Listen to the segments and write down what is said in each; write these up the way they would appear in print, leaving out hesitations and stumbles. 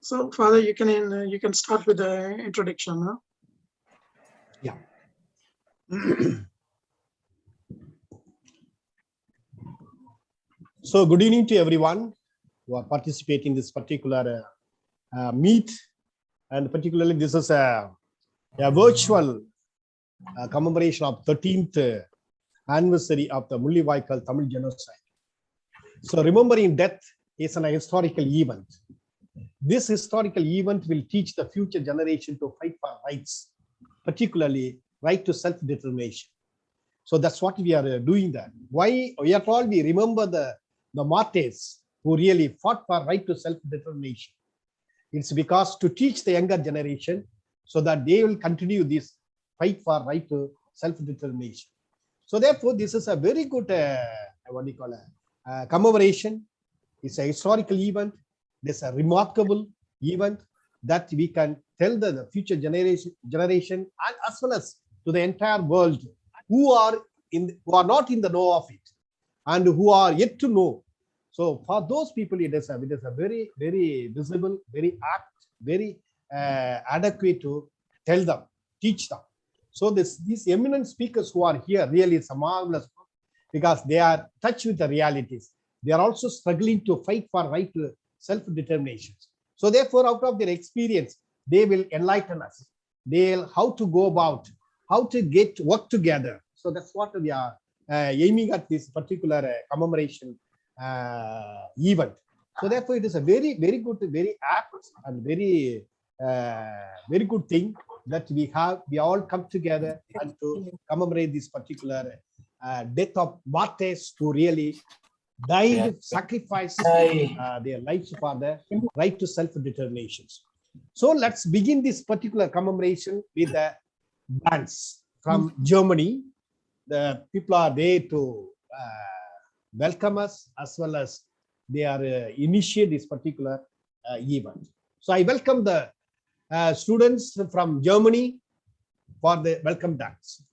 So, Father, you can start with the introduction. Huh? Yeah. So, good evening to everyone who are participating in this particular meet, and particularly this is a virtual commemoration of 13th anniversary of the Mullivaikal Tamil Genocide. So, remembering death is an historical event. This historical event will teach the future generation to fight for rights, particularly right to self-determination. So that's what we are doing that. Why we are told we remember the martyrs who really fought for right to self-determination. It's because to teach the younger generation so that they will continue this fight for right to self-determination. So therefore, this is a very good commemoration. It's a historical event. It's a remarkable event that we can tell the future generation and as well as to the entire world who are not in the know of it and who are yet to know. So for those people, it is a very, very visible, very apt, very adequate to tell them, teach them. So these eminent speakers who are here really is a marvelous because they are touched with the realities. They are also struggling to fight for right to self-determination. So therefore, out of their experience, they will enlighten us. They'll how to go about, how to work together. So that's what we are aiming at this particular commemoration event. So therefore, it is a very, very good, very apt and very, very good thing that we all come together and to commemorate this particular death of martyrs who really died, sacrificed their lives for the right to self-determination. So let's begin this particular commemoration with a dance from Germany. The people are there to welcome us as well as they are initiate this particular event. So I welcome the students from Germany for the welcome dance.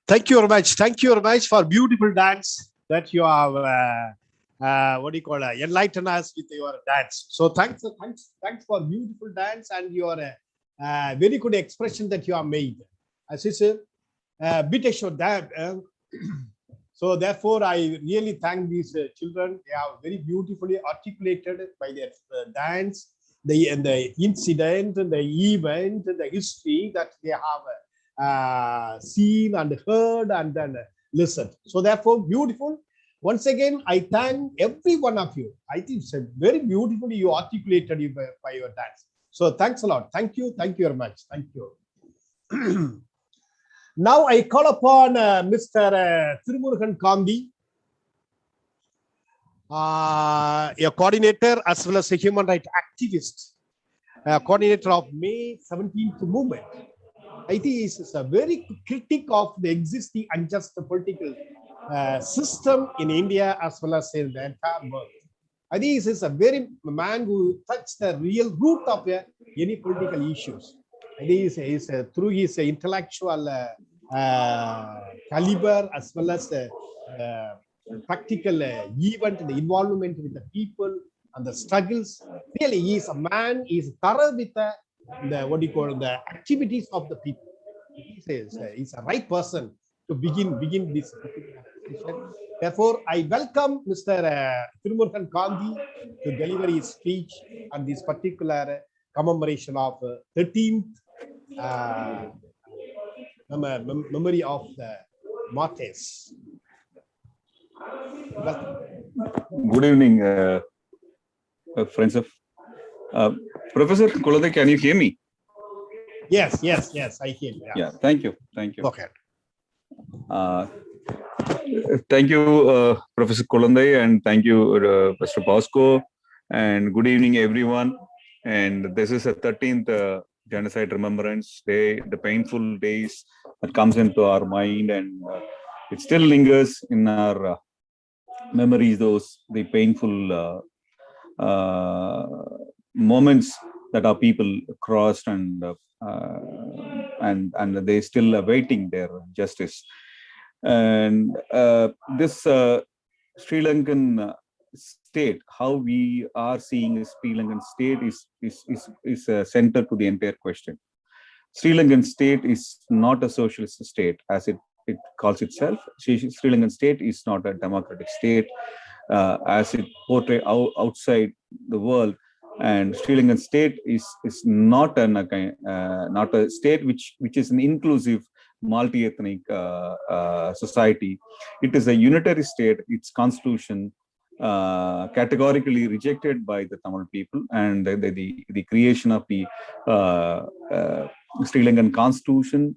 Thank you very much. Thank you very much for beautiful dance that you have, what do you call it, enlighten us with your dance. So thanks for beautiful dance and your very good expression that you have made. As you said, bit assured that. So therefore, I really thank these children. They are very beautifully articulated by their dance, the incident, the event, the history that they have seen and heard and then listened. So therefore, beautiful. Once again, I thank every one of you. I think it's very beautifully you articulated it by your dance. So thanks a lot. Thank you. Thank you very much. Thank you. Now I call upon Mr. Thirumurugan Kambi, a coordinator as well as a human rights activist, coordinator of May 17th movement. I think he is a very critic of the existing unjust political system in India as well as in the entire world. I think he is a very man who touched the real root of any political issues. I think he's through his intellectual caliber as well as practical event, the involvement with the people and the struggles. Really, he is a man. He is thorough with the what do you call the activities of the people. He's a right person to begin this conversation. Therefore, I welcome Mr. Thirumurugan Kambi to deliver his speech on this particular commemoration of 13th memory of the martyrs. Good evening, friends of Professor Kulade. Can you hear me? Yes, I hear you. Yeah, thank you. Okay. Thank you, Professor Kulande, and thank you, Mr. Bosco, and good evening, everyone. And this is a 13th Genocide Remembrance Day, the painful days that comes into our mind, and it still lingers in our memories, the painful moments that our people crossed, and they still awaiting their justice. And this Sri Lankan state, how we are seeing a Sri Lankan state is center to the entire question. Sri Lankan state is not a socialist state as it calls itself. Sri Lankan state is not a democratic state as it portrays outside the world. And Sri Lankan state is not not a state which is an inclusive multi-ethnic society. It is a unitary state. Its constitution categorically rejected by the Tamil people, and the creation of the Sri Lankan constitution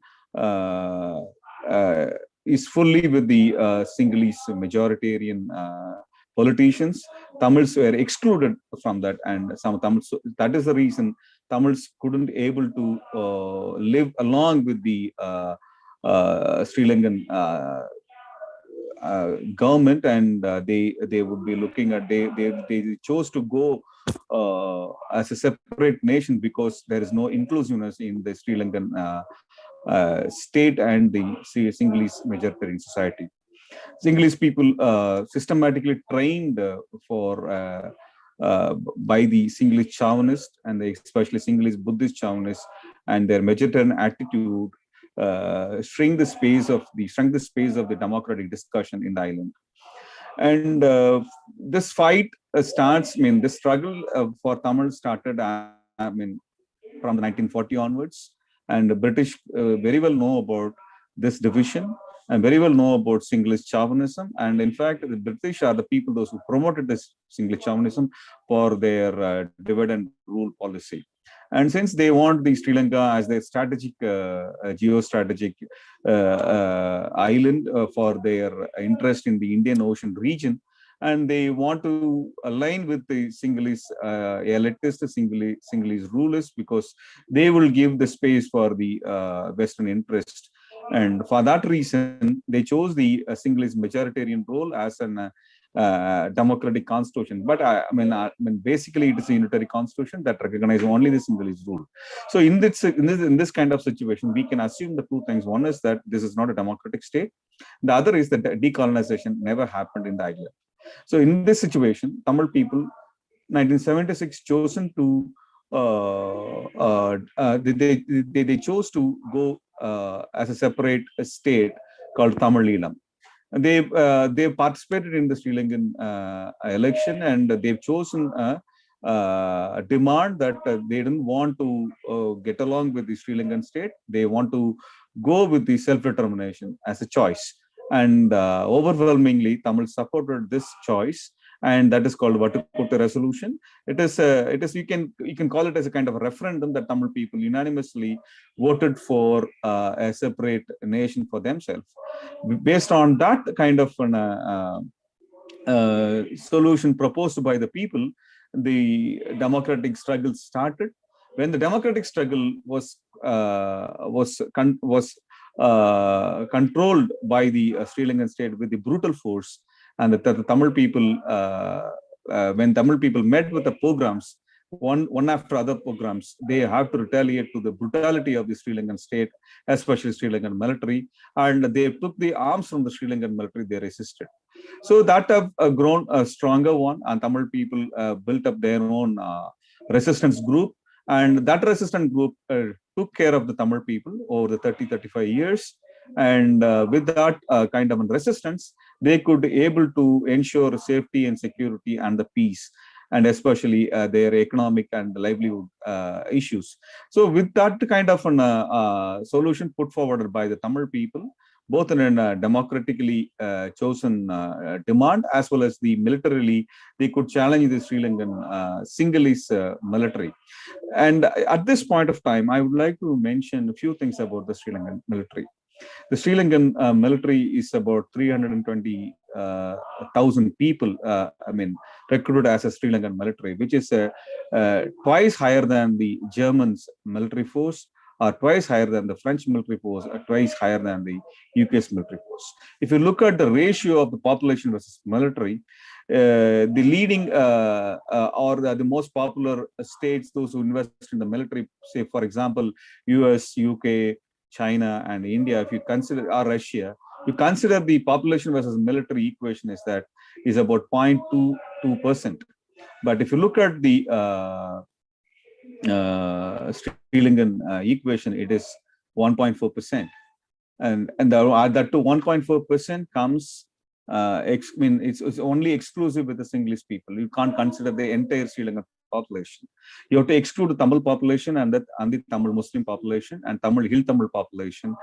is fully with the Sinhalese majoritarian politicians. Tamils were excluded from that, and some Tamils. That is the reason Tamils couldn't able to live along with the Sri Lankan government, and they would be looking at they chose to go as a separate nation because there is no inclusiveness in the Sri Lankan state and the Sinhalese majoritarian society. Sinhalese people systematically trained by the Sinhalese chauvinists and especially Sinhalese Buddhist chauvinists, and their majoritarian attitude shrunk the space of the democratic discussion in the island. And this fight starts. I mean, the struggle for Tamil started. From the 1940 onwards, and the British very well know about this division and very well know about Sinhalese chauvinism. And in fact, the British are the people those who promoted this Sinhalese chauvinism for their divide and rule policy. And since they want the Sri Lanka as their strategic, geostrategic island for their interest in the Indian Ocean region, and they want to align with the Sinhalese elitist Sinhalese rulers because they will give the space for the Western interest. And for that reason, they chose the Sinhalese majoritarian role as an democratic constitution. But I mean, basically, it is a unitary constitution that recognizes only the Sinhalese rule. So in this kind of situation, we can assume the two things. One is that this is not a democratic state. The other is that decolonization never happened in the island. So in this situation, Tamil people, 1976, chosen to they chose to go as a separate state called Tamil Eelam. They participated in the Sri Lankan election, and they've chosen a demand that they didn't want to get along with the Sri Lankan state. They want to go with the self-determination as a choice. And overwhelmingly, Tamil supported this choice, and that is called Vatukutta resolution. It is you can call it as a kind of a referendum that Tamil people unanimously voted for a separate nation for themselves. Based on that kind of an solution proposed by the people, the democratic struggle started. When the democratic struggle was controlled by the Sri Lankan state with the brutal force, and the Tamil people, when Tamil people met with the pogroms, one after other pogroms, they have to retaliate to the brutality of the Sri Lankan state, especially Sri Lankan military, and they took the arms from the Sri Lankan military. They resisted. So that have grown a stronger one, and Tamil people built up their own resistance group, and that resistance group took care of the Tamil people over the 35 years. And with that kind of resistance, they could able to ensure safety and security and the peace, and especially their economic and livelihood issues. So with that kind of an solution put forward by the Tamil people, both in a democratically chosen demand as well as the militarily, they could challenge the Sri Lankan Sinhalese military. And at this point of time, I would like to mention a few things about the Sri Lankan military. The Sri Lankan military is about 320,000 people, recruited as a Sri Lankan military, which is twice higher than the Germans military force, or twice higher than the French military force, or twice higher than the UK's military force. If you look at the ratio of the population versus military, the leading or the most popular states, those who invest in the military, say, for example, US, UK, China, and India, if you consider, or Russia, you consider the population versus military equation is about 0.22%. But if you look at the Sri Lankan equation, it is 1.4%, and that to 1.4% comes. It's only exclusive with the Sinhalese people. You can't consider the entire Sri Lankan population. You have to exclude the Tamil population and the Tamil Muslim population and Hill Tamil population.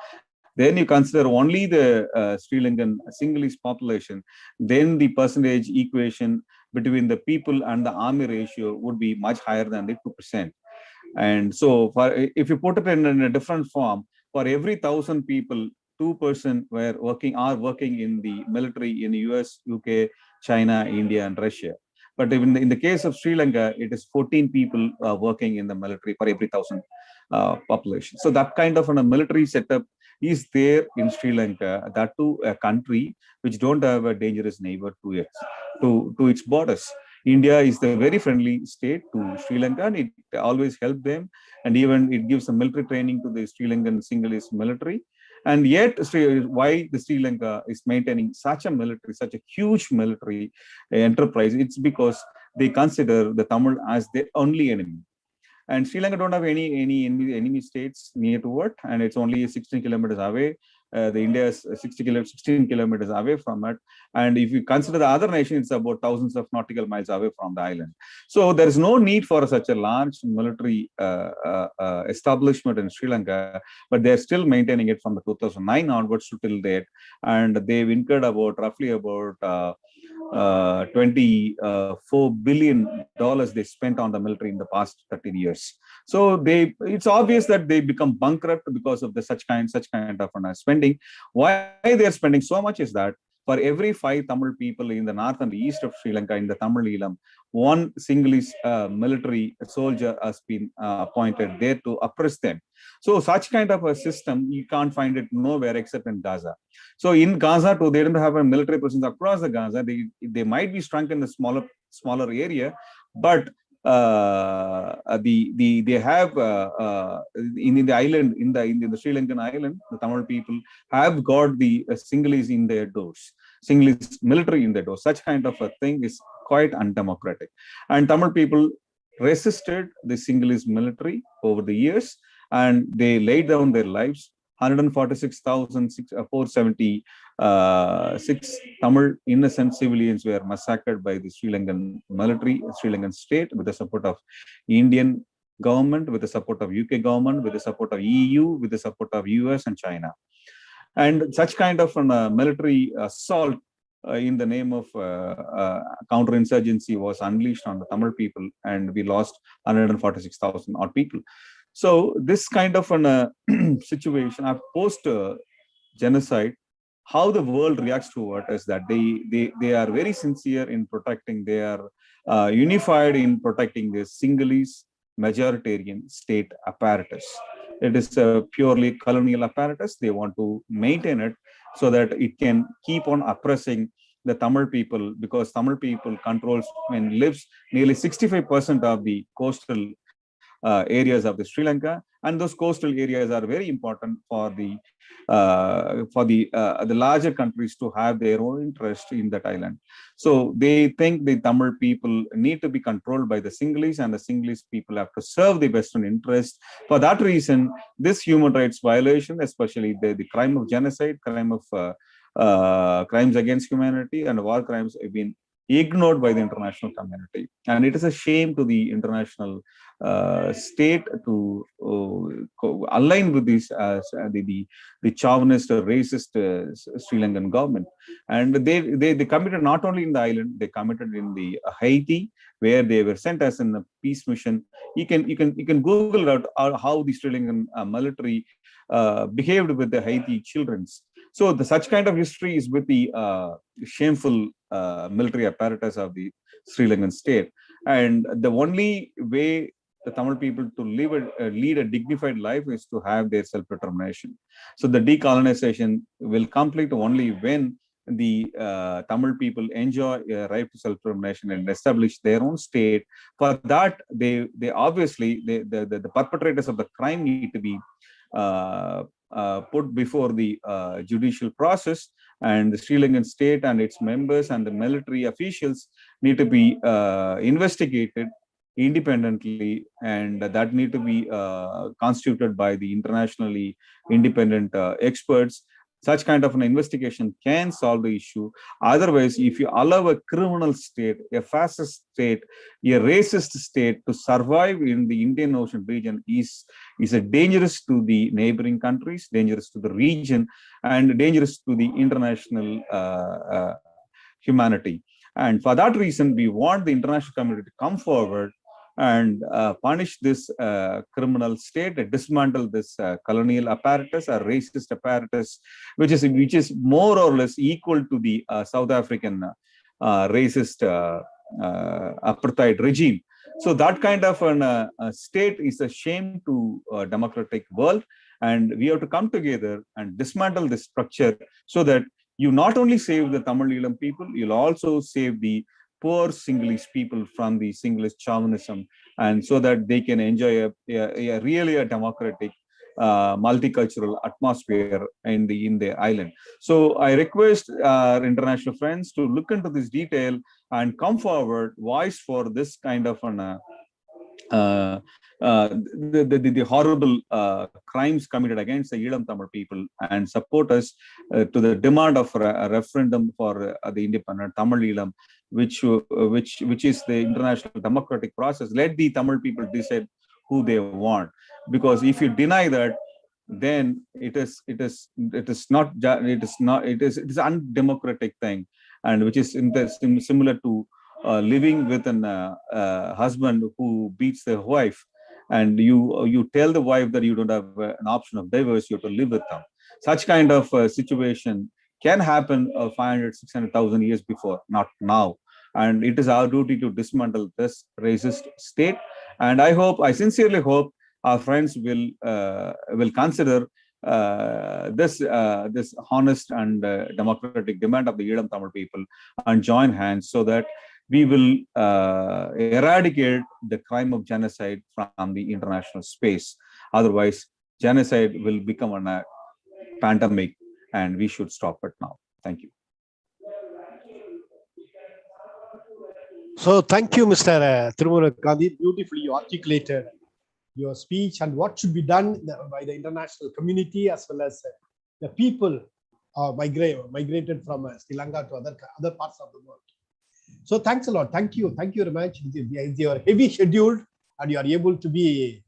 Then you consider only the Sri Lankan Sinhalese population. Then the percentage equation between the people and the army ratio would be much higher than the 2%. And so, if you put it in a different form, for every 1,000 people, 2% are working in the military in the US, UK, China, India, and Russia. But even in the case of Sri Lanka, it is 14 people working in the military for every 1,000 population. So that kind of a military setup is there in Sri Lanka, that to a country which don't have a dangerous neighbor to its borders. India is the very friendly state to Sri Lanka, and it always helps them, and even it gives some military training to the Sri Lankan Sinhalese military. And yet, why the Sri Lanka is maintaining such a huge military enterprise? It's because they consider the Tamil as their only enemy. And Sri Lanka don't have any enemy states near to it, and it's only 16 kilometers away. The India is 16 kilometers away from it. And if you consider the other nation, it's about thousands of nautical miles away from the island. So there is no need for such a large military establishment in Sri Lanka, but they're still maintaining it from the 2009 onwards till date. And they've incurred roughly about $24 billion they spent on the military in the past 13 years. So it's obvious that they become bankrupt because of such kind of spending. Why they're spending so much is that for every 5 Tamil people in the north and east of Sri Lanka in the Tamil Elam, one Sinhalese military soldier has been appointed there to oppress them. So such kind of a system, you can't find it nowhere except in Gaza. So in Gaza too, they don't have a military presence across the Gaza. They might be shrunk in the smaller area, but they have in the island, in the Sri Lankan island, the Tamil people have got the Sinhalese in their doors, Sinhalese military in their doors. Such kind of a thing is quite undemocratic, and Tamil people resisted the Sinhalese military over the years, and they laid down their lives. 146,476 Tamil innocent civilians were massacred by the Sri Lankan military, Sri Lankan state, with the support of Indian government, with the support of UK government, with the support of EU, with the support of US and China. And such kind of military assault in the name of counterinsurgency was unleashed on the Tamil people, and we lost 146,000 odd people. So this kind of an situation, post genocide, how the world reacts to it is that they are very sincere in protecting, they are unified in protecting the Sinhalese majoritarian state apparatus. It is a purely colonial apparatus. They want to maintain it so that it can keep on oppressing the Tamil people, because Tamil people controls and lives nearly 65% of the coastal areas of the Sri Lanka, and those coastal areas are very important for the larger countries to have their own interest in that island. So they think the Tamil people need to be controlled by the Sinhalese, and the Sinhalese people have to serve the Western interest. For that reason, this human rights violation, especially the crime of genocide, crimes against humanity, and war crimes, have been ignored by the international community. And it is a shame to the international state to align with this the chauvinist or racist Sri Lankan government. And they committed not only in the island, they committed in the Haiti, where they were sent as in a peace mission. You can Google out how the Sri Lankan military behaved with the Haiti children's. So such kind of history is with the shameful military apparatus of the Sri Lankan state. And the only way the Tamil people to lead a dignified life is to have their self-determination. So the decolonization will complete only when the Tamil people enjoy a right to self-determination and establish their own state. For that, they obviously, the perpetrators of the crime need to be put before the judicial process, and the Sri Lankan state and its members and the military officials need to be investigated independently, and that need to be constituted by the internationally independent experts. Such kind of an investigation can solve the issue. Otherwise, if you allow a criminal state, a fascist state, a racist state to survive in the Indian Ocean region is a dangerous to the neighboring countries, dangerous to the region, and dangerous to the international humanity. And for that reason, we want the international community to come forward and punish this criminal state, dismantle this colonial apparatus, a racist apparatus, which is more or less equal to the South African racist apartheid regime. So that kind of a state is a shame to democratic world, and we have to come together and dismantle this structure so that you not only save the Tamil Elam people, you'll also save the poor Sinhalese people from the Sinhalese chauvinism, and so that they can enjoy a really democratic multicultural atmosphere in the island. So I request our international friends to look into this detail and come forward, voice for this kind of an the horrible crimes committed against the Elam Tamil people, and support us to the demand of a referendum for the independent Tamil Elam, which is the international democratic process. Let the Tamil people decide who they want, because if you deny that, then it is undemocratic thing, and which is similar to living with an husband who beats their wife, and you tell the wife that you don't have an option of divorce, you have to live with them. Such kind of situation can happen 500, 600,000 years before, not now. And it is our duty to dismantle this racist state. And I sincerely hope our friends will consider this honest and democratic demand of the Idam Tamil people and join hands so that we will eradicate the crime of genocide from the international space. Otherwise, genocide will become a pandemic, and we should stop it now. Thank you. So thank you, Mr. Tirumura Gandhi. Beautifully you articulated your speech and what should be done by the international community as well as the people migrated from Sri Lanka to other parts of the world. So thanks a lot. Thank you very much. You're heavy scheduled and you are able to be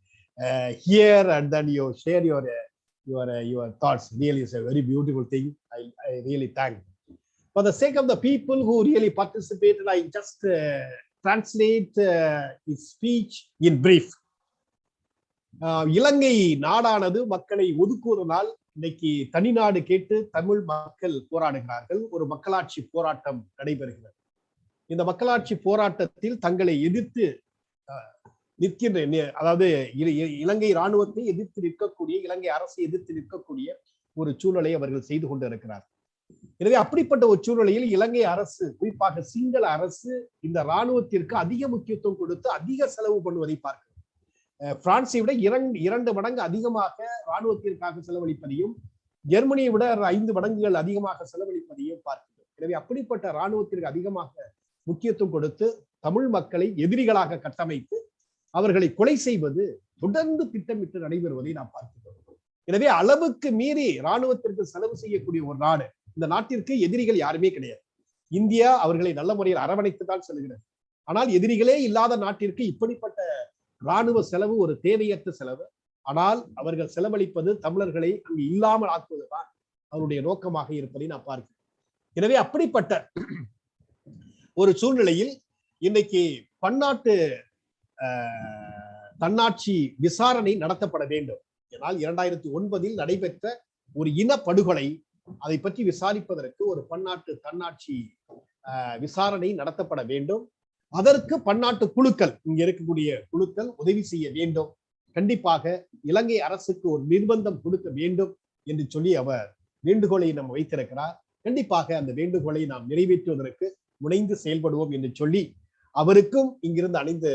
here, and then you share your thoughts. Really is a very beautiful thing. I really thank. For the sake of the people who really participated, I just translate his speech in brief. இலங்கை நாடானது மக்களை ஒதுக்குவதனால் இன்னைக்கு தனிநாடு கேட்டு தமிழ் மக்கள் போராடுகிறார்கள். ஒரு மக்களாட்சி போராட்டம் நடைபெறுகிறது. இந்த மக்களாட்சி போராட்டத்தில் தங்களை எதிர்த்து நிற்கின்ற, அதாவது இலங்கை இராணுவத்தை எதிர்த்து நிற்கக்கூடிய, இலங்கை அரசை எதிர்த்து நிற்கக்கூடிய ஒரு சூழலை அவர்கள் செய்து கொண்டு இருக்கிறார். எனவே அப்படிப்பட்ட ஒரு சூழ்நிலையில் இலங்கை அரசு, குறிப்பாக சிங்கள அரசு, இந்த இராணுவத்திற்கு அதிக முக்கியத்துவம் கொடுத்து அதிக செலவு பண்ணுவதை பார்க்கிறோம். பிரான்சை விட 2 மடங்கு அதிகமாக இராணுவத்திற்காக செலவழிப்பதையும், ஜெர்மனியை விட 5 மடங்குகள் அதிகமாக செலவழிப்பதையும் பார்க்கிறோம். எனவே அப்படிப்பட்ட இராணுவத்திற்கு அதிகமாக முக்கியத்துவம் கொடுத்து தமிழ் மக்களை எதிரிகளாக கட்டமைத்து அவர்களை கொலை செய்வது தொடர்ந்து திட்டமிட்டு நடைபெறுவதை நாம் பார்க்கிறோம். எனவே அளவுக்கு மீறி இராணுவத்திற்கு செலவு செய்யக்கூடிய ஒரு நாடு, இந்த நாட்டிற்கு எதிரிகள் யாருமே கிடையாது. இந்தியா அவர்களை நல்ல முறையில் அரவணைத்து தான் செல்கிறது. ஆனால் எதிரிகளே இல்லாத நாட்டிற்கு இப்படிப்பட்ட இராணுவ செலவு ஒரு தேவையற்ற செலவு. ஆனால் அவர்கள் செலவழிப்பது தமிழர்களை அங்கு இல்லாமல் ஆக்குவதுதான் அவருடைய நோக்கமாக இருப்பதை நான் பார்க்கிறேன். எனவே அப்படிப்பட்ட ஒரு சூழ்நிலையில் இன்னைக்கு பன்னாட்டு தன்னாட்சி விசாரணை நடத்தப்பட வேண்டும். ஏனால் 2009 நடைபெற்ற ஒரு இனப்படுகொலை, அதை பற்றி விசாரிப்பதற்கு ஒரு பன்னாட்டு தன்னாட்சி விசாரணை நடத்தப்பட வேண்டும். அதற்கு பன்னாட்டு குழுக்கள், இங்க இருக்கக்கூடிய குழுக்கள் உதவி செய்ய வேண்டும். கண்டிப்பாக இலங்கை அரசுக்கு ஒரு நிர்பந்தம் கொடுக்க வேண்டும் என்று சொல்லி அவர் வேண்டுகோளை நாம் வைத்திருக்கிறார். கண்டிப்பாக அந்த வேண்டுகோளை நாம் நிறைவேற்றுவதற்கு முனைந்து செயல்படுவோம் என்று சொல்லி அவருக்கும் இங்கிருந்து அணைந்து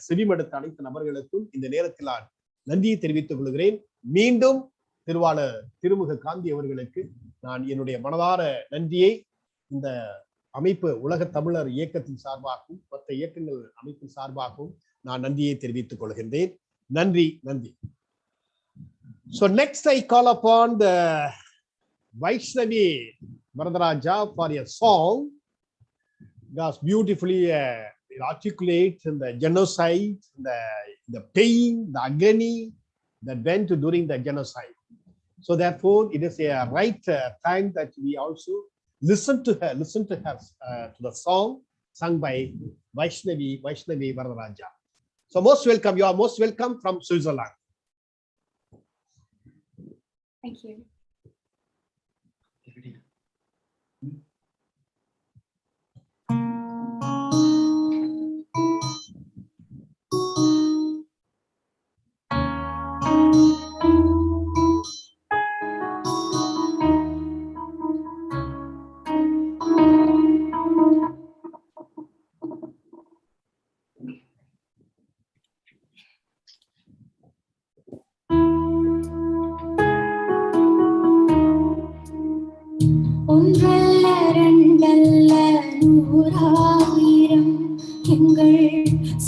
செவிமடுத்த அனைத்து நபர்களுக்கும் இந்த நேரத்தில் நான் நன்றியை தெரிவித்துக் கொள்கிறேன். மீண்டும் திருவாளர் திருமுக காந்தி அவர்களுக்கு நான் என்னுடைய மனதார நன்றியை இந்த அமைப்பு உலக தமிழர் இயக்கத்தின் சார்பாகவும் மற்ற இயக்கங்கள் அமைப்பின் சார்பாகவும் நான் நன்றியை தெரிவித்துக் கொள்கின்றேன். நன்றி. So next I call upon the Vaishnavi Varadaraja for a song that beautifully articulate the genocide, the pain, the agony that went during the genocide. So therefore, it is a right time that we also listen to her to the song sung by Vaishnavi Varadaraja. So most welcome. You are most welcome from Switzerland. Thank you.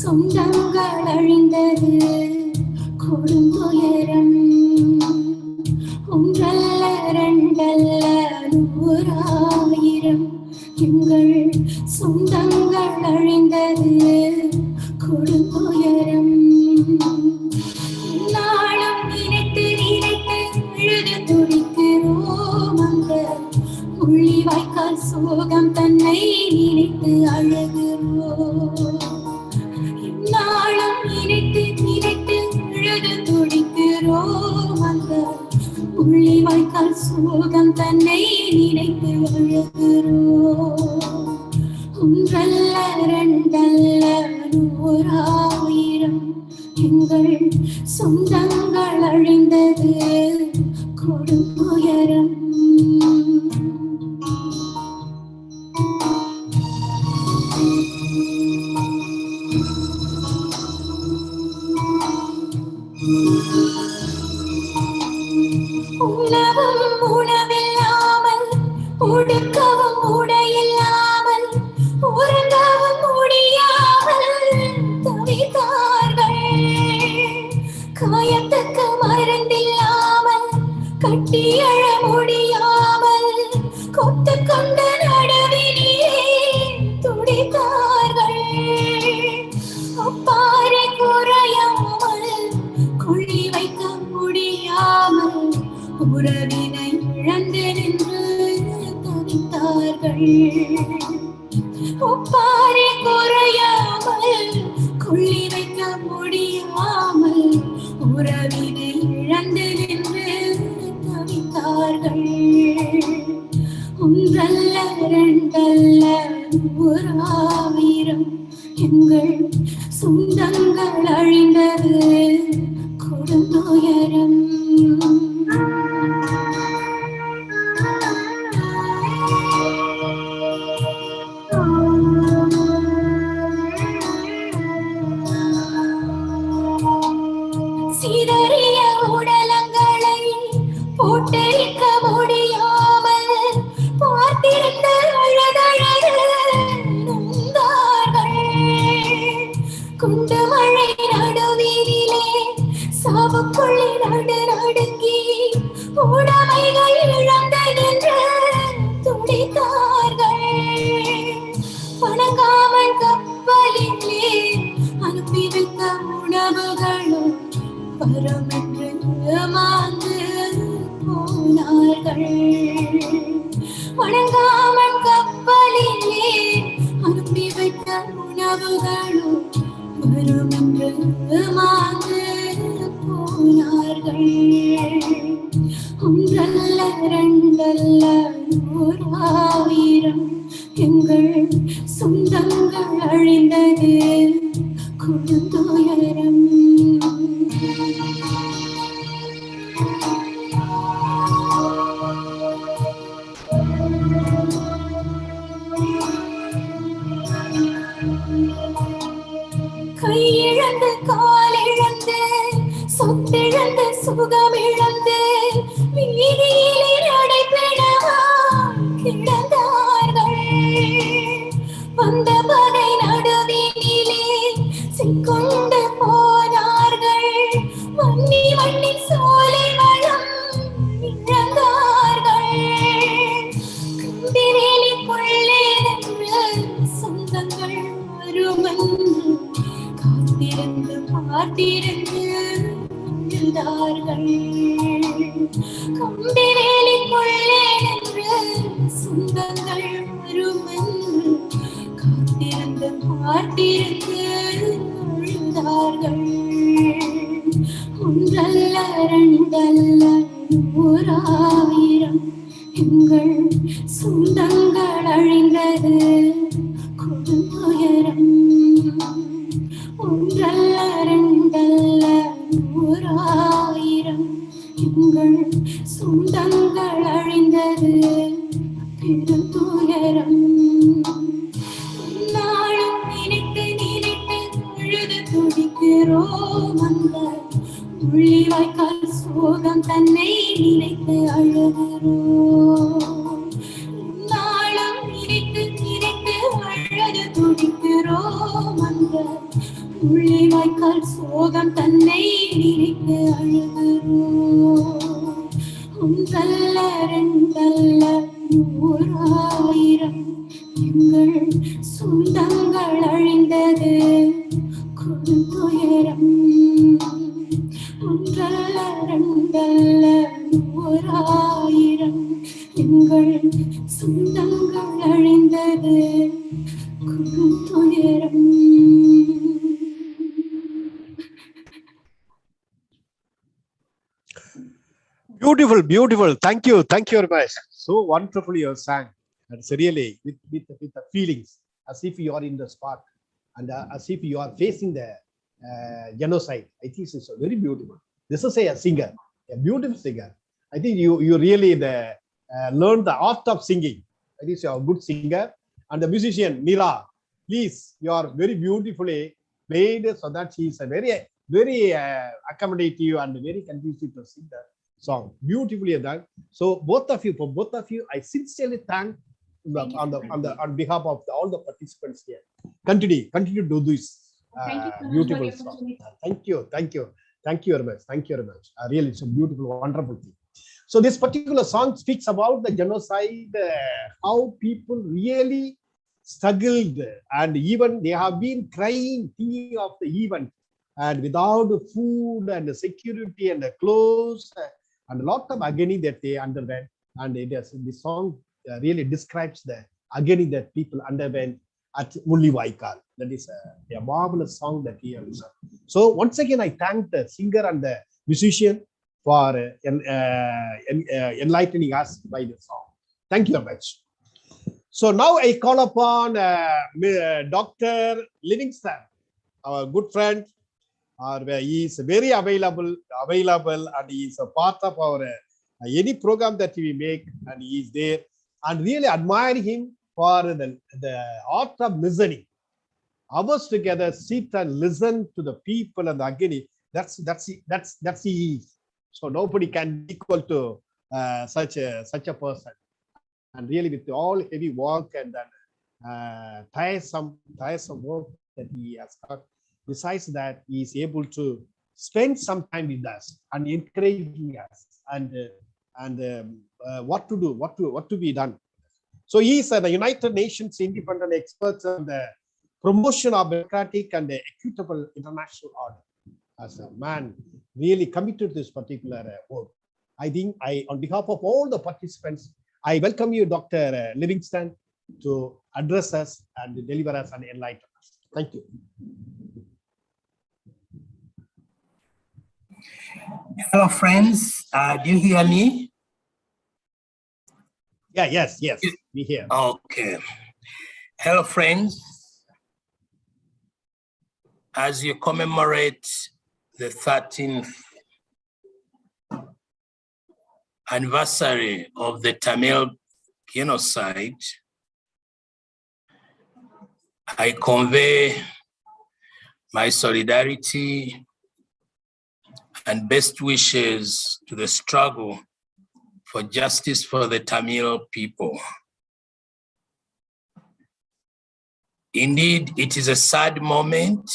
சொந்தங்கள் அழிந்தது கொடுந்துயரம். ஒன்றல்ல இரண்டல்ல 100,000 எங்கள் சொந்தங்கள் அழிந்தது கொடுந்துயரம். நாளும் நினைத்து நினைத்து அழுது துடிக்கிறோம். அந்த உள்ளி வாய்க்கால் சோகம் தன்னை நினைத்து அழுகிறோம். நாளும் நினைத்து நினைத்து அழுது துடிக்கிறோம். அந்த உள்ளிவாய்க்கால் சோகம் தன்னை நினைத்து அழுகிறோம். ஒன்றல்ல இரண்டல்ல 100,000 எங்கள் சொந்தங்கள் அழிந்தது கொடும் துயரம். உணவும் உணவில்லாமல், உடுக்கவும் உடையில்லாமல், உறங்கவும் முடியாமல் தவித்தார்கள். காயத்துக்கு மருந்தில்லாமல், கட்டி அழ முடியாமல், கொத்து கொண்ட நடுவினிலே துடித்தார்கள். அப்பாறை குறையாமல், குழி வைக்க முடியாமல், உறவினை இழந்து நின்று தவித்தார்கள். ஒப்பாரி குறையாமல், கொள்ளி வைக்க முடியாமல், உறவினை இழந்து நின்று தவித்தார்கள். ஒன்றல்ல இரண்டல்ல 100,000 எங்கள் சொந்தங்கள் அழிந்தது கொடும் துயரம். சிதறிய உடலங்களை போட்டரிக்க முடியாமல் பார்த்திருந்த அழகழகார்கள். குண்டு மழை நடுவினிலே சாவுக்குள்ளே நடுங்கி உடமைகள் இழந்து நின்று துடித்தார்கள். வணங்காமல் கப்பலிலே அனுப்பி வைத்த உணவுகளும் பரமென்று மாந்து போனார்கள். வணங்காமல் கப்பலிலே அனுப்பி வைத்த உணவுகளும் பரமென்று மாந்து போனார்கள். ஒன்றல்ல இரண்டல்ல 100,000 எங்கள் சொந்தங்கள் அழிந்தது கொடும் துயரம். கையிழந்து காலிழந்து சொத்திழந்து சுகமிழந்து வீதியிலே நடைபெறவா கிடந்தார்கள். வந்த பகை நடுவினிலே சிக்கொண்டு போனார்கள். வன்னி வன்னி சோலைகளும் இழந்தார்கள். கம்பிவேலிக்குள்ளே நின்று சொந்தங்கள் வருமென்று காத்திருந்து பார்த்திருந்து எழுதார்கள். கம்பிவேலிக்குள்ளே நின்று சொந்தங்கள் வருமென்று காத்திருந்து பார்த்திருந்து எழுதார்கள். ஒன்றல்ல இரண்டல்ல 100,000 எங்கள் சொந்தங்கள் அழிந்தது கொடும் துயரம். ஒன்றல்ல இரண்டல்ல 100,000 எங்கள் சொந்தங்கள் அழிந்தது பெரும் துயரம். நாளும் நினைத்து நினைத்து அழுது துடிக்கிறோம். அந்த உள்ளிவாய்க்கால் சோகம் தன்னை நினைத்து அழுகிறோம். நாளும் நினைத்து நினைத்து அழுது துடிக்கிறோம். அந்த உள்ளிவாய்க்கால் சோகம் தன்னை நினைத்து அழுகிறோம். ஒன்றல்ல இரண்டல்ல 100,000 எங்கள் சொந்தங்கள் அழிந்தது கொடும் துயரம். ஒன்றல்ல இரண்டல்ல 100,000 எங்கள் சொந்தங்கள் அழிந்தது கொடும் துயரம். Beautiful, beautiful. Thank you very much. So wonderfully you sang. It's really with the feelings, as if you are in the spot, and as if you are facing the genocide. I think it's very beautiful. This is a singer, a beautiful singer. I think you really learned the art of singing. I think you're a good singer. And the musician Mira, please, you are very beautifully played, so that she is a very accommodative and very conducive to sing the song. Beautifully done. So for both of you, I sincerely thank on behalf of all the participants here. Continue to do this beautiful song. Thank you very much. Really, it's a beautiful, wonderful thing. So this particular song speaks about the genocide, how people really struggled, and even they have been crying, thinking of the event, and without food and security and clothes and a lot of agony that they underwent. And the song really describes the agony that people underwent at Mullivaikal. That is a marvelous song that we have listened. So once again, I thank the singer and the musician for enlightening us by the song. Thank you very much. So now I call upon Dr. Livingston, our good friend. He is very available, and he is a part of our any program that we make, and he is there. And really admire him for the art of listening. Hours together, sit and listen to the people and the agony. That's he. So nobody can be equal to such a person. And really, with all heavy work and then tiresome work that he has got, besides that, he is able to spend some time with us and encouraging us and what to do, what to be done. So he is the United Nations independent expert on the promotion of democratic and equitable international order. As a man really committed to this particular work, I think on behalf of all the participants, I welcome you, Dr. Livingston, to address us and deliver us and enlighten us. Thank you. Hello, friends. Do you hear me? Yeah, yes, we hear. Okay. Hello, friends. As you commemorate the 13th anniversary of the Tamil genocide, I convey my solidarity and best wishes to the struggle for justice for the Tamil people. Indeed, it is a sad moment,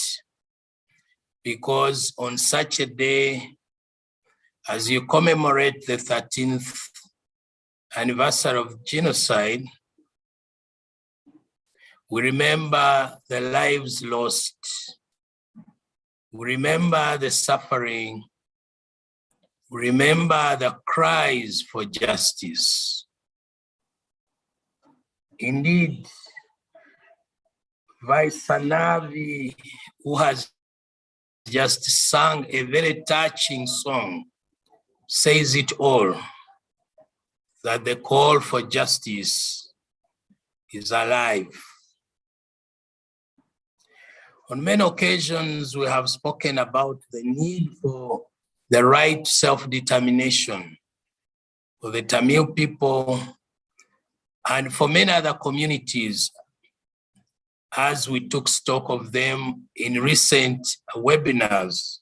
because on such a day, as you commemorate the 13th anniversary of genocide, we remember the lives lost. We remember the suffering. We remember the cries for justice. Indeed, Vice Sanavi, who has just sung a very touching song, says it all, that the call for justice is alive. On many occasions, we have spoken about the need for the right to self-determination for the Tamil people and for many other communities, as we took stock of them in recent webinars.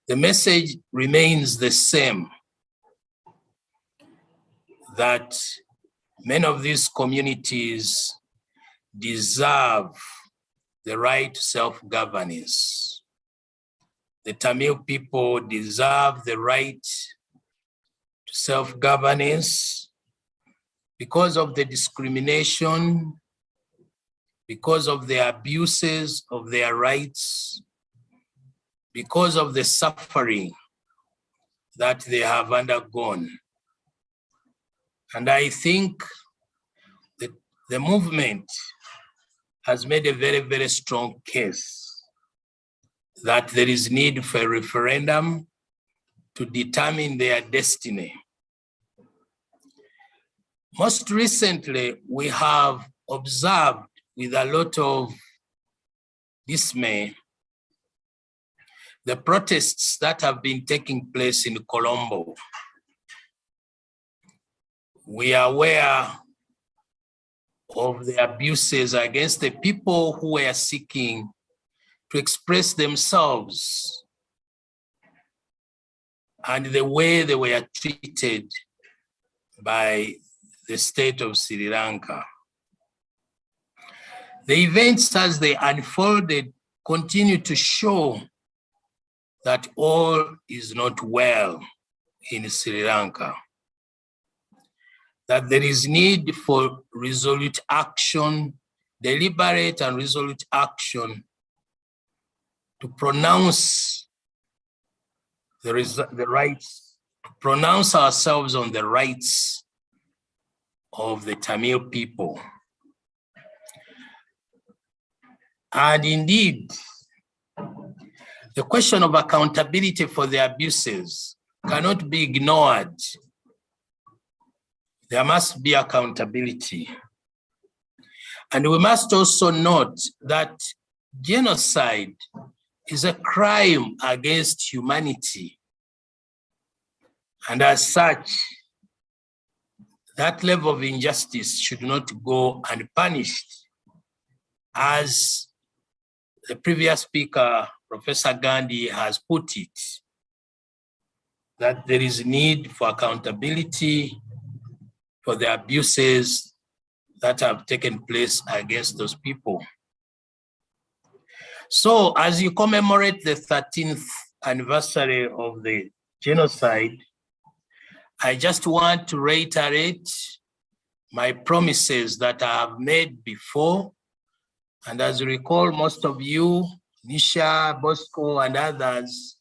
The message remains the same, that many of these communities deserve the right to self-governance. The Tamil people deserve the right to self-governance because of the discrimination, because of the abuses of their rights, because of the suffering that they have undergone. And I think that the movement has made a very, very strong case that there is need for a referendum to determine their destiny. Most recently, we have observed with a lot of dismay the protests that have been taking place in Colombo. We are aware of the abuses against the people who were seeking to express themselves and the way they were treated by the state of Sri Lanka. The events as they unfolded continue to show that all is not well in Sri Lanka, that there is need for resolute action, deliberate and resolute action to pronounce the rights, to pronounce ourselves on the rights of the Tamil people. And indeed, the question of accountability for the abuses cannot be ignored. There must be accountability. And we must also note that genocide is a crime against humanity. And as such, that level of injustice should not go unpunished. As the previous speaker, Professor Gandhi, has put it, that there is need for accountability for the abuses that have taken place against those people. So as you commemorate the 13th anniversary of the genocide, I just want to reiterate my promises that I have made before. And as you recall, most of you, Nisha, Bosco, and others,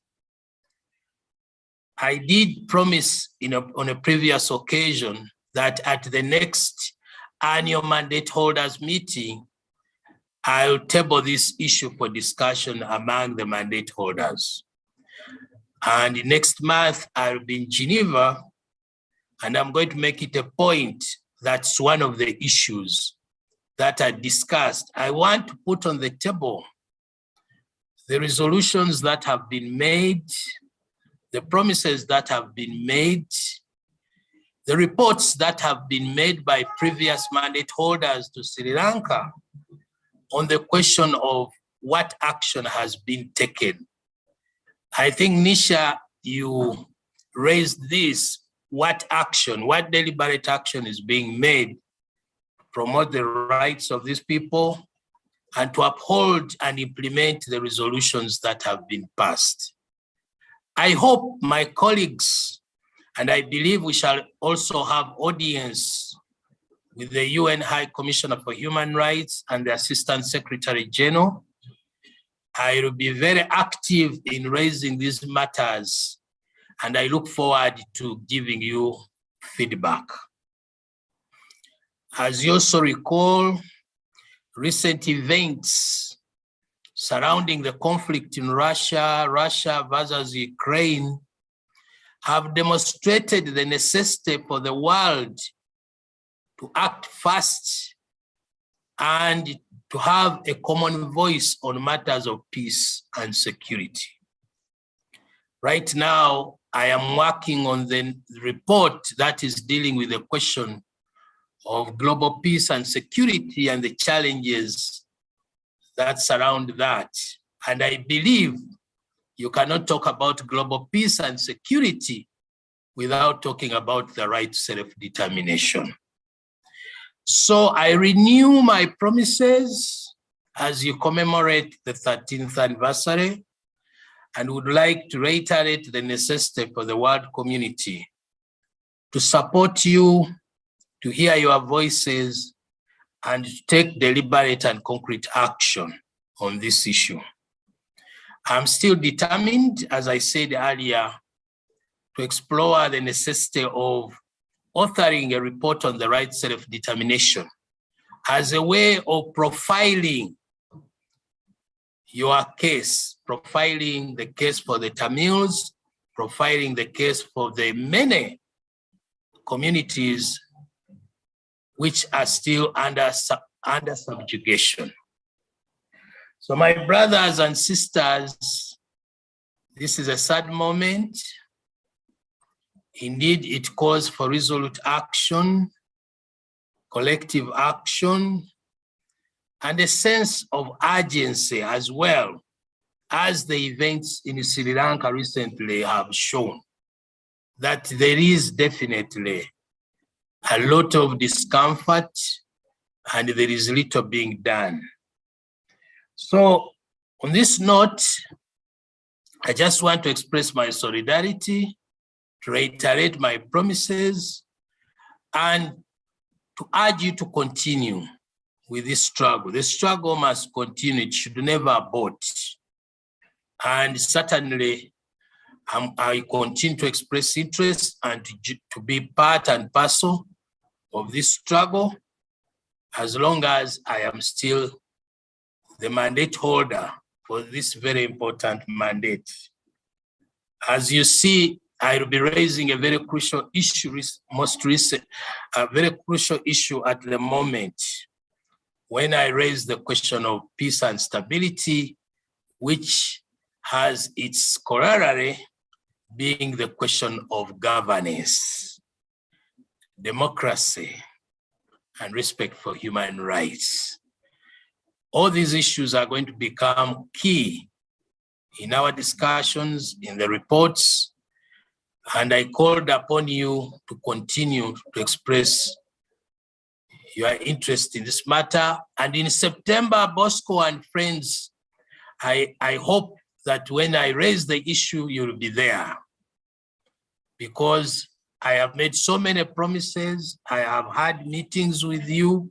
I did promise on a previous occasion that at the next annual mandate holders meeting, I'll table this issue for discussion among the mandate holders. And next month, I'll be in Geneva, and I'm going to make it a point that's one of the issues that are discussed. I want to put on the table the resolutions that have been made, the promises that have been made, the reports that have been made by previous mandate holders to Sri Lanka on the question of what action has been taken. I think, Nisha, you raised this, what action, what deliberate action is being made to promote the rights of these people and to uphold and implement the resolutions that have been passed. I hope my colleagues, and I believe we shall also have audience with the UN High Commissioner for Human Rights and the Assistant Secretary General. I will be very active in raising these matters, and I look forward to giving you feedback. As you also recall, recent events surrounding the conflict in Russia versus Ukraine have demonstrated the necessity for the world to act fast and to have a common voice on matters of peace and security. Right now, I am working on the report that is dealing with the question of global peace and security and the challenges that surround that. And I believe you cannot talk about global peace and security without talking about the right to self-determination. So I renew my promises as you commemorate the 13th anniversary, and would like to reiterate the necessity for the world community to support you, to hear your voices, and to take deliberate and concrete action on this issue. I'm still determined, as I said earlier, to explore the necessity of authoring a report on the right self-determination as a way of profiling your case, profiling the case for the Tamils, profiling the case for the many communities which are still under subjugation. So my brothers and sisters, this is a sad moment. Indeed, it calls for resolute action, collective action, and a sense of urgency as well, as the events in Sri Lanka recently have shown, that there is definitely a lot of discomfort and there is little being done. So on this note, I just want to express my solidarity, to reiterate my promises, and to urge you to continue with this struggle. The struggle must continue, it should never abort. And certainly, I continue to express interest and to be part and parcel of this struggle, as long as I am still the mandate holder for this very important mandate. As you see, I will be raising a very crucial issue, a very crucial issue at the moment, when I raise the question of peace and stability, which has its corollary being the question of governance, democracy, and respect for human rights. All these issues are going to become key in our discussions, in the reports, and I called upon you to continue to express your interest in this matter. And in September, Bosco and friends, I hope that when I raise the issue, you'll be there, because I have made so many promises. I have had meetings with you.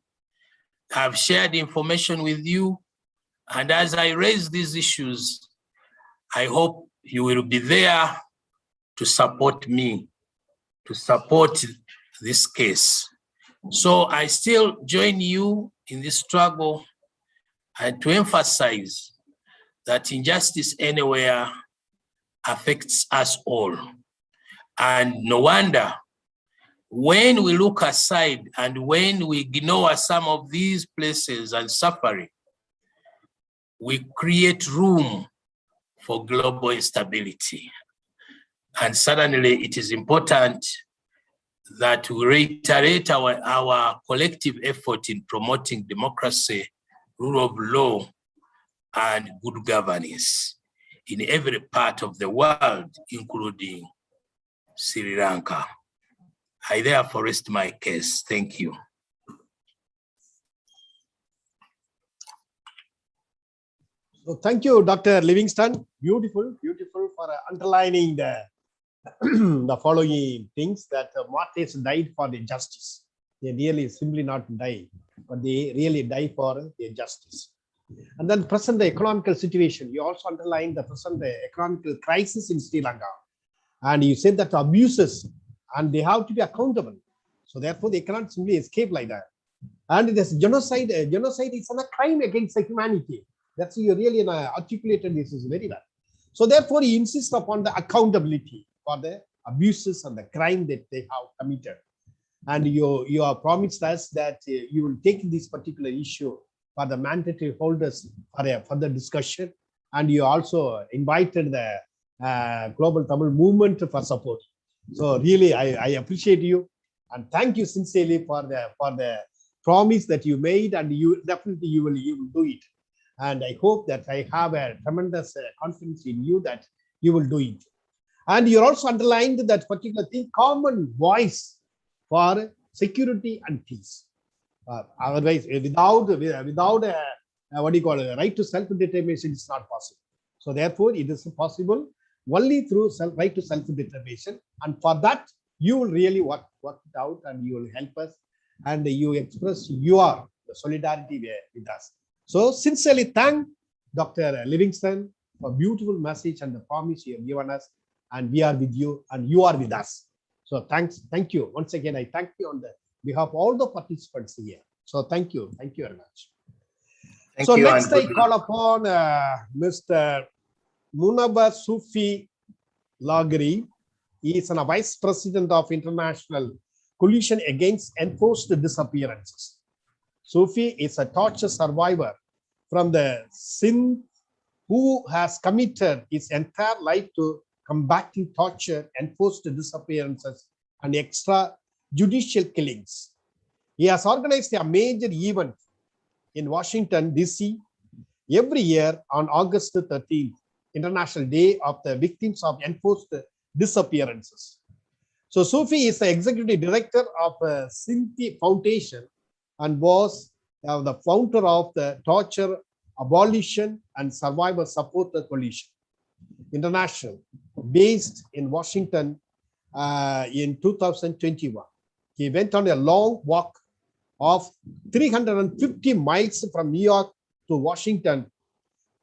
I've shared information with you. And as I raise these issues, I hope you will be there to support me, to support this case. So I still join you in this struggle, and to emphasize that injustice anywhere affects us all. And no wonder when we look aside and when we ignore some of these places and suffering, we create room for global instability. And suddenly it is important that we reiterate our collective effort in promoting democracy, rule of law, and good governance in every part of the world, including Sri Lanka. I therefore rest my case. Thank you. So thank you, Dr. Livingston. Beautiful, beautiful for underlining the the following things, that martyrs died for the justice. They really simply not die, but they really die for the justice. And then present the economical situation. You also underlined the present economical crisis in Sri Lanka. And you said that abuses, and they have to be accountable. So therefore, they cannot simply escape like that. And this genocide, genocide is a crime against the humanity. That's you really articulated this is very well. So therefore, he insists upon the accountability for the abuses and the crime that they have committed. And you have promised us that you will take this particular issue for the mandatory holders for a further discussion. And you also invited the Global Tamil Movement for support. So really, I appreciate you and thank you sincerely for the promise that you made, and you definitely you will do it. And I hope that I have a tremendous confidence in you that you will do it. And you also underlined that particular thing, common voice for security and peace. Otherwise, without what do you call it, right to self-determination, it's not possible. So therefore, it is possible only through right to self-determination. And for that, you will really work it out, and you will help us, and you express your solidarity with us. So sincerely thank Dr. Livingston for beautiful message and the promise you have given us, and we are with you and you are with us. So thank you. Once again, I thank you on behalf of all the participants here. So thank you very much. So next I call upon Mr. Munawar Sufi Laghri. He is a vice president of International Coalition Against Enforced Disappearances. Sufi is a torture survivor from the Sindh who has committed his entire life to combating torture, enforced disappearances, and extrajudicial killings. He has organized a major event in Washington, D.C. every year on August 13th, International Day of the Victims of Enforced Disappearances. So Sufi is the executive director of Sindhi Foundation and was the founder of the Torture Abolition and Survivor Support Coalition International, based in Washington in 2021. He went on a long walk of 350 miles from New York to Washington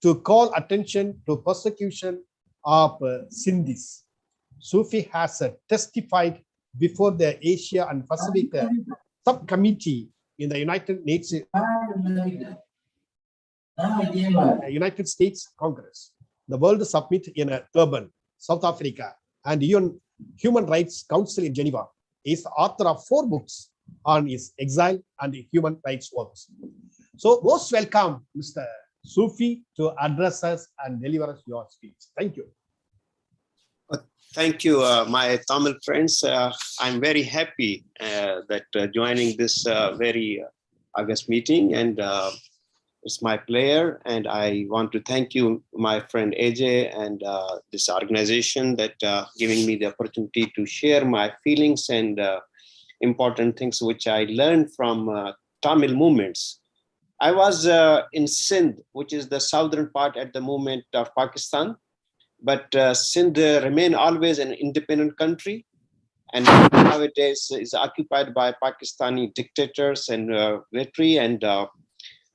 to call attention to persecution of Sindhis. Sufi has testified before the Asia and Pacific Subcommittee in the United States Congress, the World Summit in Durban, South Africa, and Human Rights Council in Geneva. He is the author of 4 books on his exile and human rights works. So most welcome, Mr. Sufi, to address us and deliver us your speech. Thank you. Thank you, my Tamil friends. I'm very happy that joining this very August meeting, and it's my pleasure. And I want to thank you, my friend AJ, and this organization that giving me the opportunity to share my feelings and important things which I learned from Tamil movements. I was in Sindh, which is the southern part at the moment of Pakistan. But Sindh remain always an independent country, and nowadays is occupied by Pakistani dictators and military. And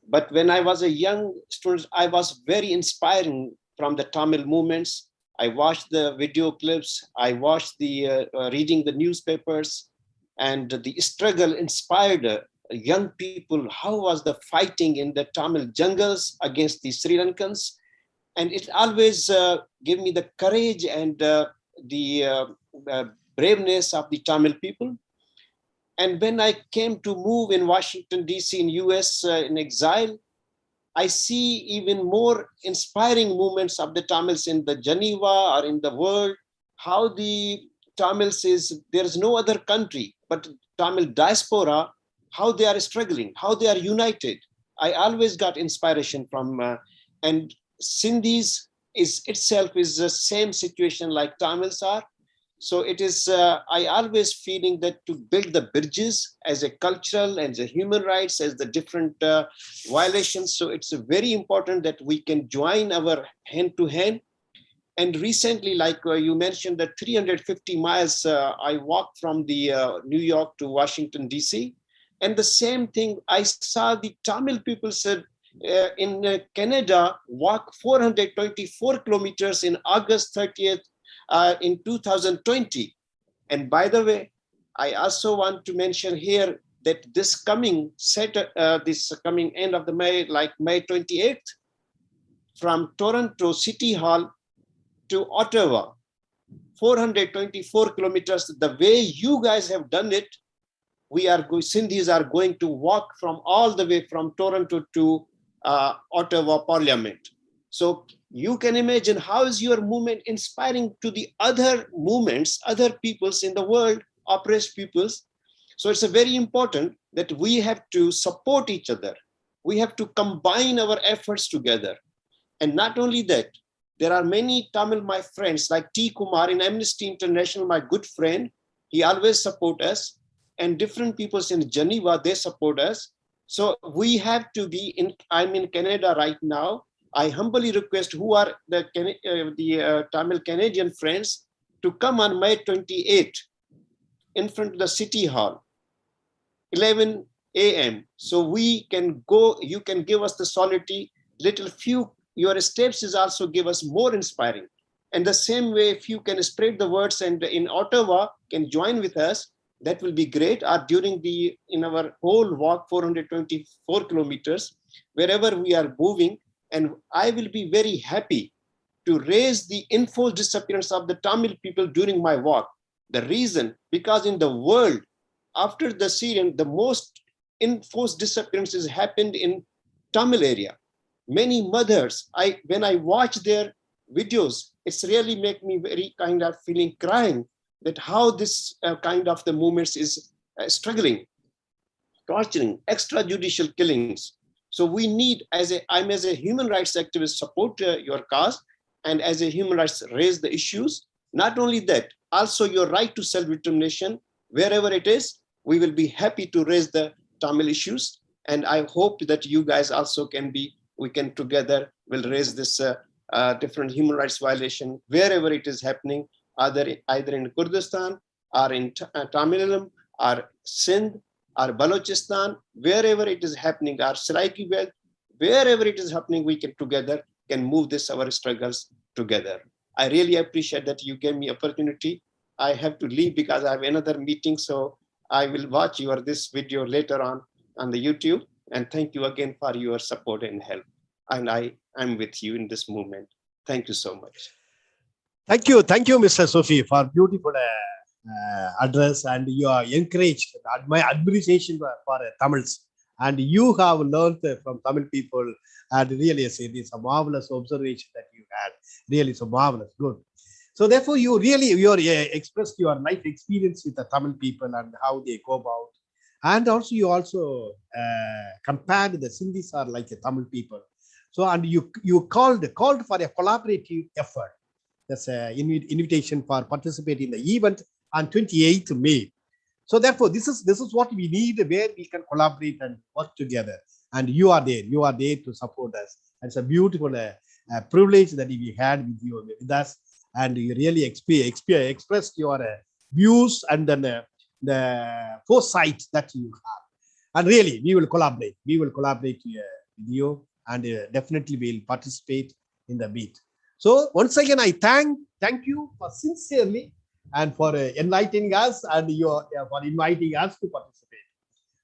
but when I was a young student, I was very inspiring from the Tamil movements. I watched the video clips, I watched the reading the newspapers, and the struggle inspired young people. How was the fighting in the Tamil jungles against the Sri Lankans? And it always gave me the courage and the braveness of the Tamil people. And when I came to move in Washington, D.C. in US in exile, I see even more inspiring movements of the Tamils in the Geneva or in the world, how the Tamils there is no other country, but Tamil diaspora, how they are struggling, how they are united. I always got inspiration from, and Sindhis itself is the same situation like Tamils are. So it is, I always feeling that to build the bridges as a cultural and the human rights as the different violations. So it's very important that we can join our hand to hand. And recently, like you mentioned, that 350 miles I walked from the New York to Washington, D.C. And the same thing, I saw the Tamil people said, in Canada, walk 424 kilometers in August 30th in 2020. And by the way, I also want to mention here that this coming end of the May, like May 28th, from Toronto City Hall to Ottawa, 424 kilometers. The way you guys have done it, Sindhis are going to walk from all the way from Toronto to Ottawa Parliament. So you can imagine how is your movement inspiring to the other movements, other peoples in the world, oppressed peoples. So it's very important that we have to support each other. We have to combine our efforts together. And not only that, there are many Tamil, my friends, like T. Kumar in Amnesty International, my good friend. He always support us. And different peoples in Geneva, they support us. So we have to be I'm in Canada right now. I humbly request who are the Tamil Canadian friends to come on May 28th in front of the City Hall, 11 a.m. So we can go, you can give us the solidarity, little few, your steps is also give us more inspiring. And the same way, if you can spread the words and in Ottawa can join with us, that will be great. Or during in our whole walk, 424 kilometers, wherever we are moving, and I will be very happy to raise the enforced disappearance of the Tamil people during my walk. The reason, because in the world, after the Syrian, the most enforced disappearances happened in Tamil area. Many mothers, when I watch their videos, it's really make me very kind of feeling crying that how this kind of the movements is struggling, torturing, extrajudicial killings. So we need, I'm as a human rights activist, support your cause, and as a human rights raise the issues. Not only that, also your right to self-determination, wherever it is, we will be happy to raise the Tamil issues. And I hope that you guys also we can together will raise this different human rights violation wherever it is happening, either in Kurdistan or in Tamil or Sindh or Balochistan, wherever it is happening, or Saraiki Belt, wherever it is happening, we can together can move our struggles together. I really appreciate that you gave me opportunity. I have to leave because I have another meeting, so I will watch this video later on the YouTube. And thank you again for your support and help. And I am with you in this movement. Thank you so much. Thank you, Mr. Sophie, for beautiful address, and you are encouraged. My admiration for Tamils, and you have learned from Tamil people, and really say this is a marvelous observation that you had. Really, so marvelous, good. So therefore, you expressed your life experience with the Tamil people and how they go about, and also you also compared the Sindhis are like the Tamil people. So and you called for a collaborative effort. That's an invitation for participating in the event on 28th May. So therefore, this is what we need, where we can collaborate and work together. And you are there to support us. It's a beautiful privilege that we had with us, and you really expressed your views and then the foresight that you have. And really, we will collaborate. We will collaborate with you, and definitely we'll participate in the meet. So once again, I thank you for sincerely and for enlightening us, and for inviting us to participate.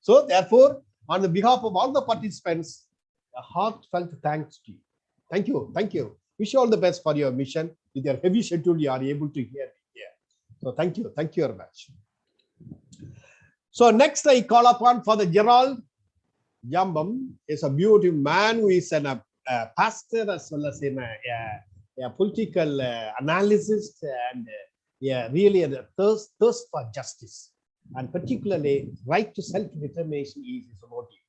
So therefore, on the behalf of all the participants, a heartfelt thanks to you. Thank you. Wish you all the best for your mission. With your heavy schedule, you are able to hear me here. So thank you very much. So next, I call upon for the Gerald Jambam. Is a beautiful man who is a pastor as well as a political analyst, and really a thirst for justice, and particularly right to self-determination is his motive.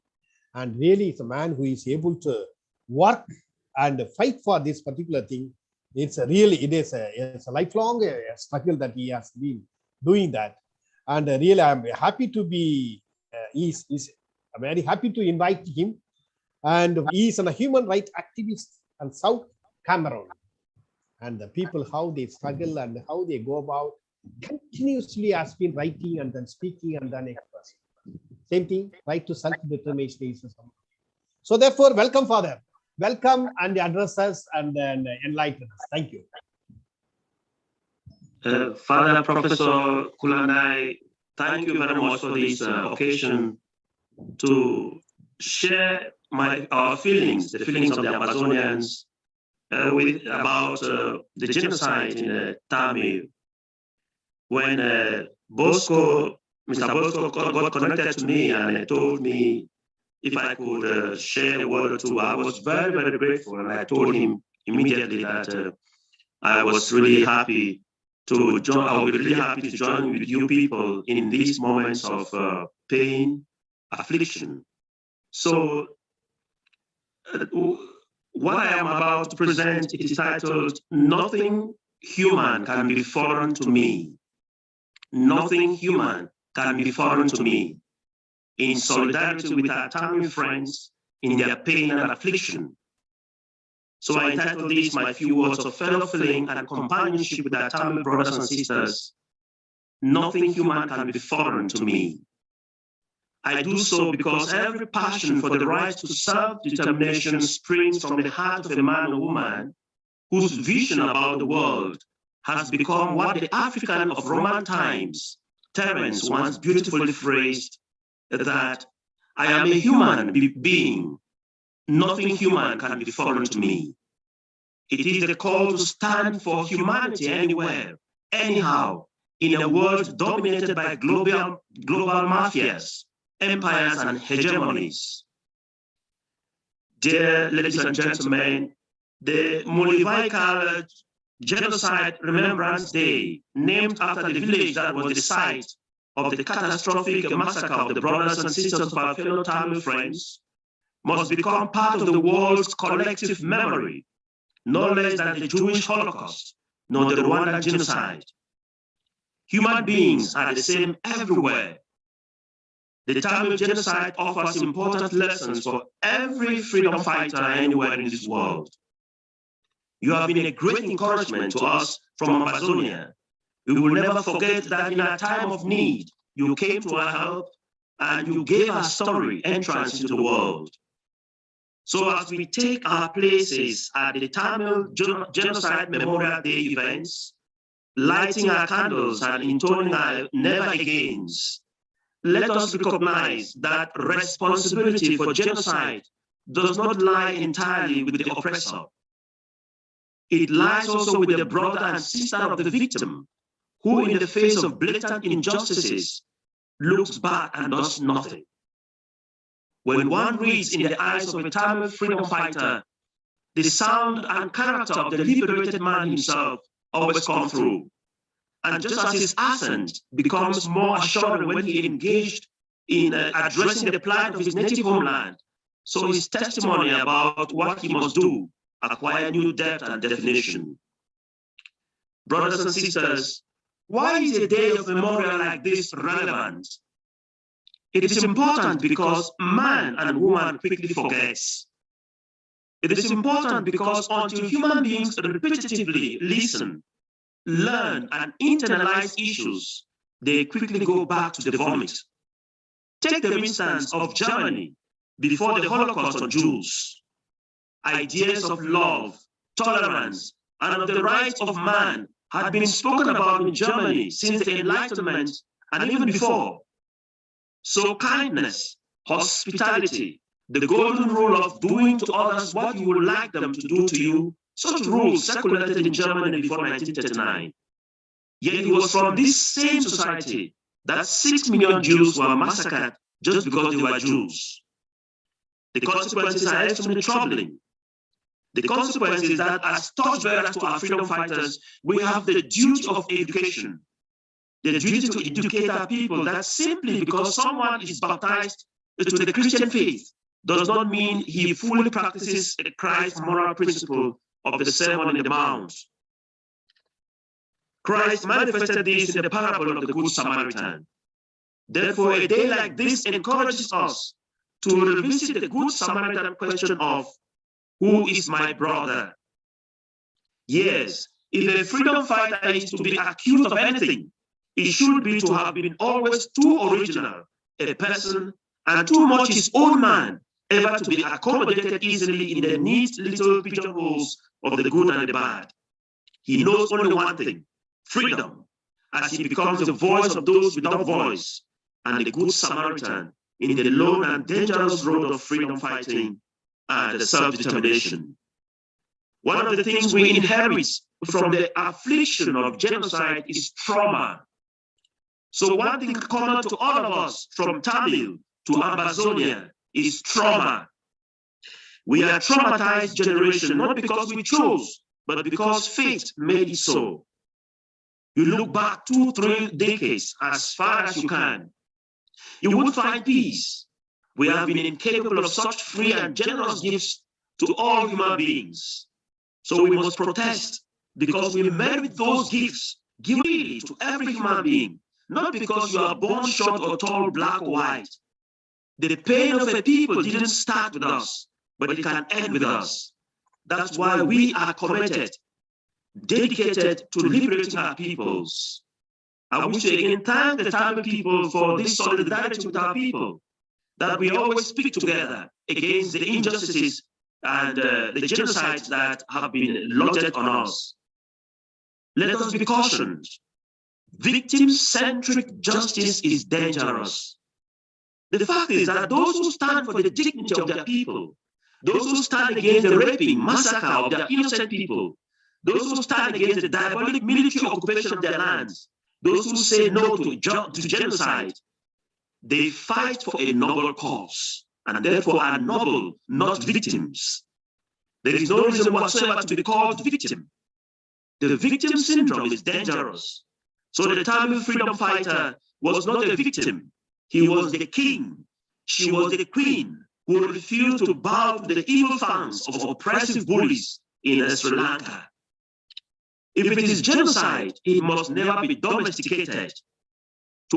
And really, it's a man who is able to work and fight for this particular thing. It's a lifelong struggle that he has been doing that. And really, I'm happy to be. I'm very happy to invite him. And he is a human rights activist in South Cameroon. And the people, how they struggle and how they go about, continuously has been writing and then speaking and then expressing. Same thing, right to self-determination. So therefore, welcome, Father. Welcome and address us and then enlighten us. Thank you. Father Professor Kulanai, thank you very much for this occasion to share our feelings, the feelings of the Amazonians, about the genocide in Tamil. When Mr. Bosco got connected to me and told me if I could share a word or two, I was very, very grateful. And I told him immediately that I was really happy to join. I would be really happy to join with you people in these moments of pain, affliction. So what I am about to present is titled, Nothing Human Can Be Foreign to Me. Nothing human can be foreign to me. In solidarity with our Tamil friends in their pain and affliction. So I entitled this my few words of fellow feeling and companionship with our Tamil brothers and sisters. Nothing human can be foreign to me. I do so because every passion for the right to self-determination springs from the heart of a man or woman whose vision about the world has become what the African of Roman times, Terence, once beautifully phrased, that I am a human being. Nothing human can be foreign to me. It is the call to stand for humanity anywhere, anyhow, in a world dominated by global mafias, empires, and hegemonies. Dear ladies and gentlemen, the Molivaical Genocide Remembrance Day, named after the village that was the site of the catastrophic massacre of the brothers and sisters of our fellow Tamil friends, must become part of the world's collective memory, no less than the Jewish Holocaust, nor the Rwandan genocide. Human beings are the same everywhere. The Tamil genocide offers important lessons for every freedom fighter anywhere in this world. You have been a great encouragement to us from Amazonia. We will never forget that in our time of need, you came to our help and you gave our story entrance into the world. So as we take our places at the Tamil Genocide Memorial Day events, lighting our candles and intoning our never agains, let us recognize that responsibility for genocide does not lie entirely with the oppressor. It lies also with the brother and sister of the victim, who in the face of blatant injustices looks back and does nothing. When one reads in the eyes of a Tamil freedom fighter, the sound and character of the liberated man himself always come through. And just as his accent becomes more assuring when he engaged in addressing the plight of his native homeland, so his testimony about what he must do acquire new depth and definition. Brothers and sisters, why is a day of memorial like this relevant? It is important because man and woman quickly forgets. It is important because until human beings repetitively listen, learn, and internalize issues, they quickly go back to the vomit. Take the instance of Germany before the Holocaust on Jews. Ideas of love, tolerance, and of the rights of man had been spoken about in Germany since the Enlightenment and even before. So kindness, hospitality, the golden rule of doing to others what you would like them to do to you, such rules circulated in Germany before 1939. Yet it was from this same society that 6 million Jews were massacred just because they were Jews. The consequences are extremely troubling. The consequence is that as torchbearers to our freedom fighters, we have the duty of education, the duty to educate our people that simply because someone is baptized into the Christian faith does not mean he fully practices Christ's moral principle of the Sermon on the Mount. Christ manifested this in the parable of the Good Samaritan. Therefore, a day like this encourages us to revisit the Good Samaritan question of, who is my brother? Yes, if a freedom fighter is to be accused of anything, it should be to have been always too original a person and too much his own man, ever to be accommodated easily in the neat little pigeonholes of the good and the bad. He knows only one thing, freedom, as he becomes the voice of those without voice, and the good Samaritan in the lone and dangerous road of freedom fighting and self-determination. One of the things we inherit from the affliction of genocide is trauma. So one thing common to all of us, from Tamil to Amazonia, is trauma. We are a traumatized generation, not because we chose, but because fate made it so. You look back 2-3 decades as far as you can, you would find peace. We have been incapable of such free and generous gifts to all human beings. So we must protest because we merit those gifts given freely to every human being, not because you are born short or tall, black or white. The pain of a people didn't start with us, but it can end with us. That's why we are committed, dedicated to liberating our peoples. I wish to again thank the Tamil people for this solidarity with our people, that we always speak together against the injustices and the genocides that have been lodged on us. Let us be cautioned. Victim-centric justice is dangerous. The fact is that those who stand for the dignity of their people those who stand against the raping, massacre of their innocent people, those who stand against the diabolic military occupation of their lands, those who say no to genocide, they fight for a noble cause and therefore are noble, not victims. There is no reason whatsoever to be called victim. The victim syndrome is dangerous. So the Tamil freedom fighter was not a victim. He was the king. She was the queen who refused to bow to the evil fangs of oppressive bullies in Sri Lanka. If it is genocide, it must never be domesticated.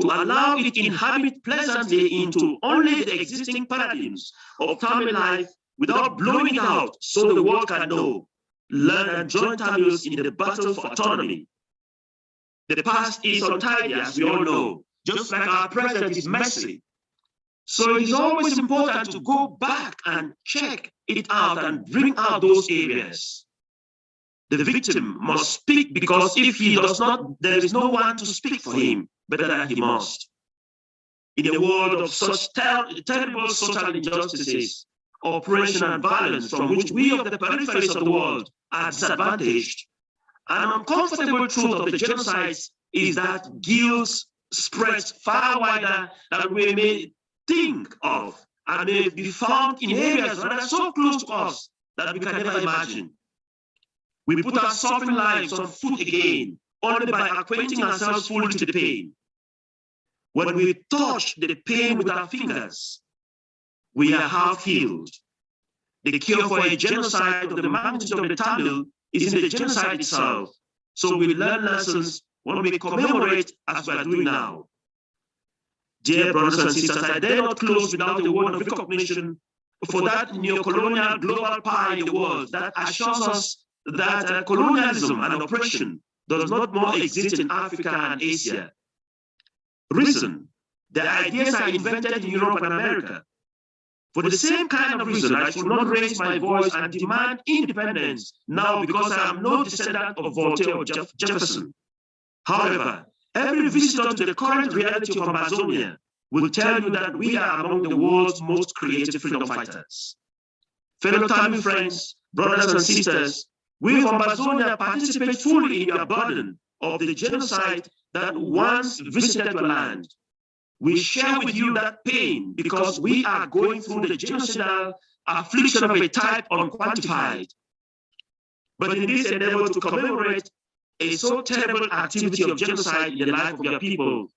To allow it to inhabit pleasantly into only the existing paradigms of Tamil life without blowing it out so the world can know, learn and join Tamils in the battle for autonomy. The past is untidy, as we all know, just like our present is messy. So it is always important to go back and check it out and bring out those areas. The victim must speak, because if he does not, there is no one to speak for him better than he must. In a world of such terrible social injustices, oppression and violence from which we of the peripheries of the world are disadvantaged, an uncomfortable truth of the genocides is that guilt spreads far wider than we may think of, and may be found in areas that are so close to us that we can never imagine. We put our suffering lives on foot again, only by acquainting ourselves fully to the pain. When we touch the pain with our fingers, we are half healed. The cure for a genocide of the magnitude of the Tamil is in the genocide itself. So we learn lessons when we commemorate as we are doing now. Dear brothers and sisters, I dare not close without a word of recognition for that neo-colonial global power in the world that assures us that colonialism and oppression does not more exist in Africa and Asia. Reason, the ideas are invented in Europe and America. For the same kind of reason, I should not raise my voice and demand independence now, because I am no descendant of Voltaire or Jefferson. However, every visitor to the current reality of Amazonia will tell you that we are among the world's most creative freedom fighters. Fellow Tamil friends, brothers and sisters, we of Amazonia participate fully in your burden of the genocide that once visited your land. We share with you that pain because we are going through the genocidal affliction of a type unquantified. But in this endeavor to commemorate a so terrible activity of genocide in the life of your people,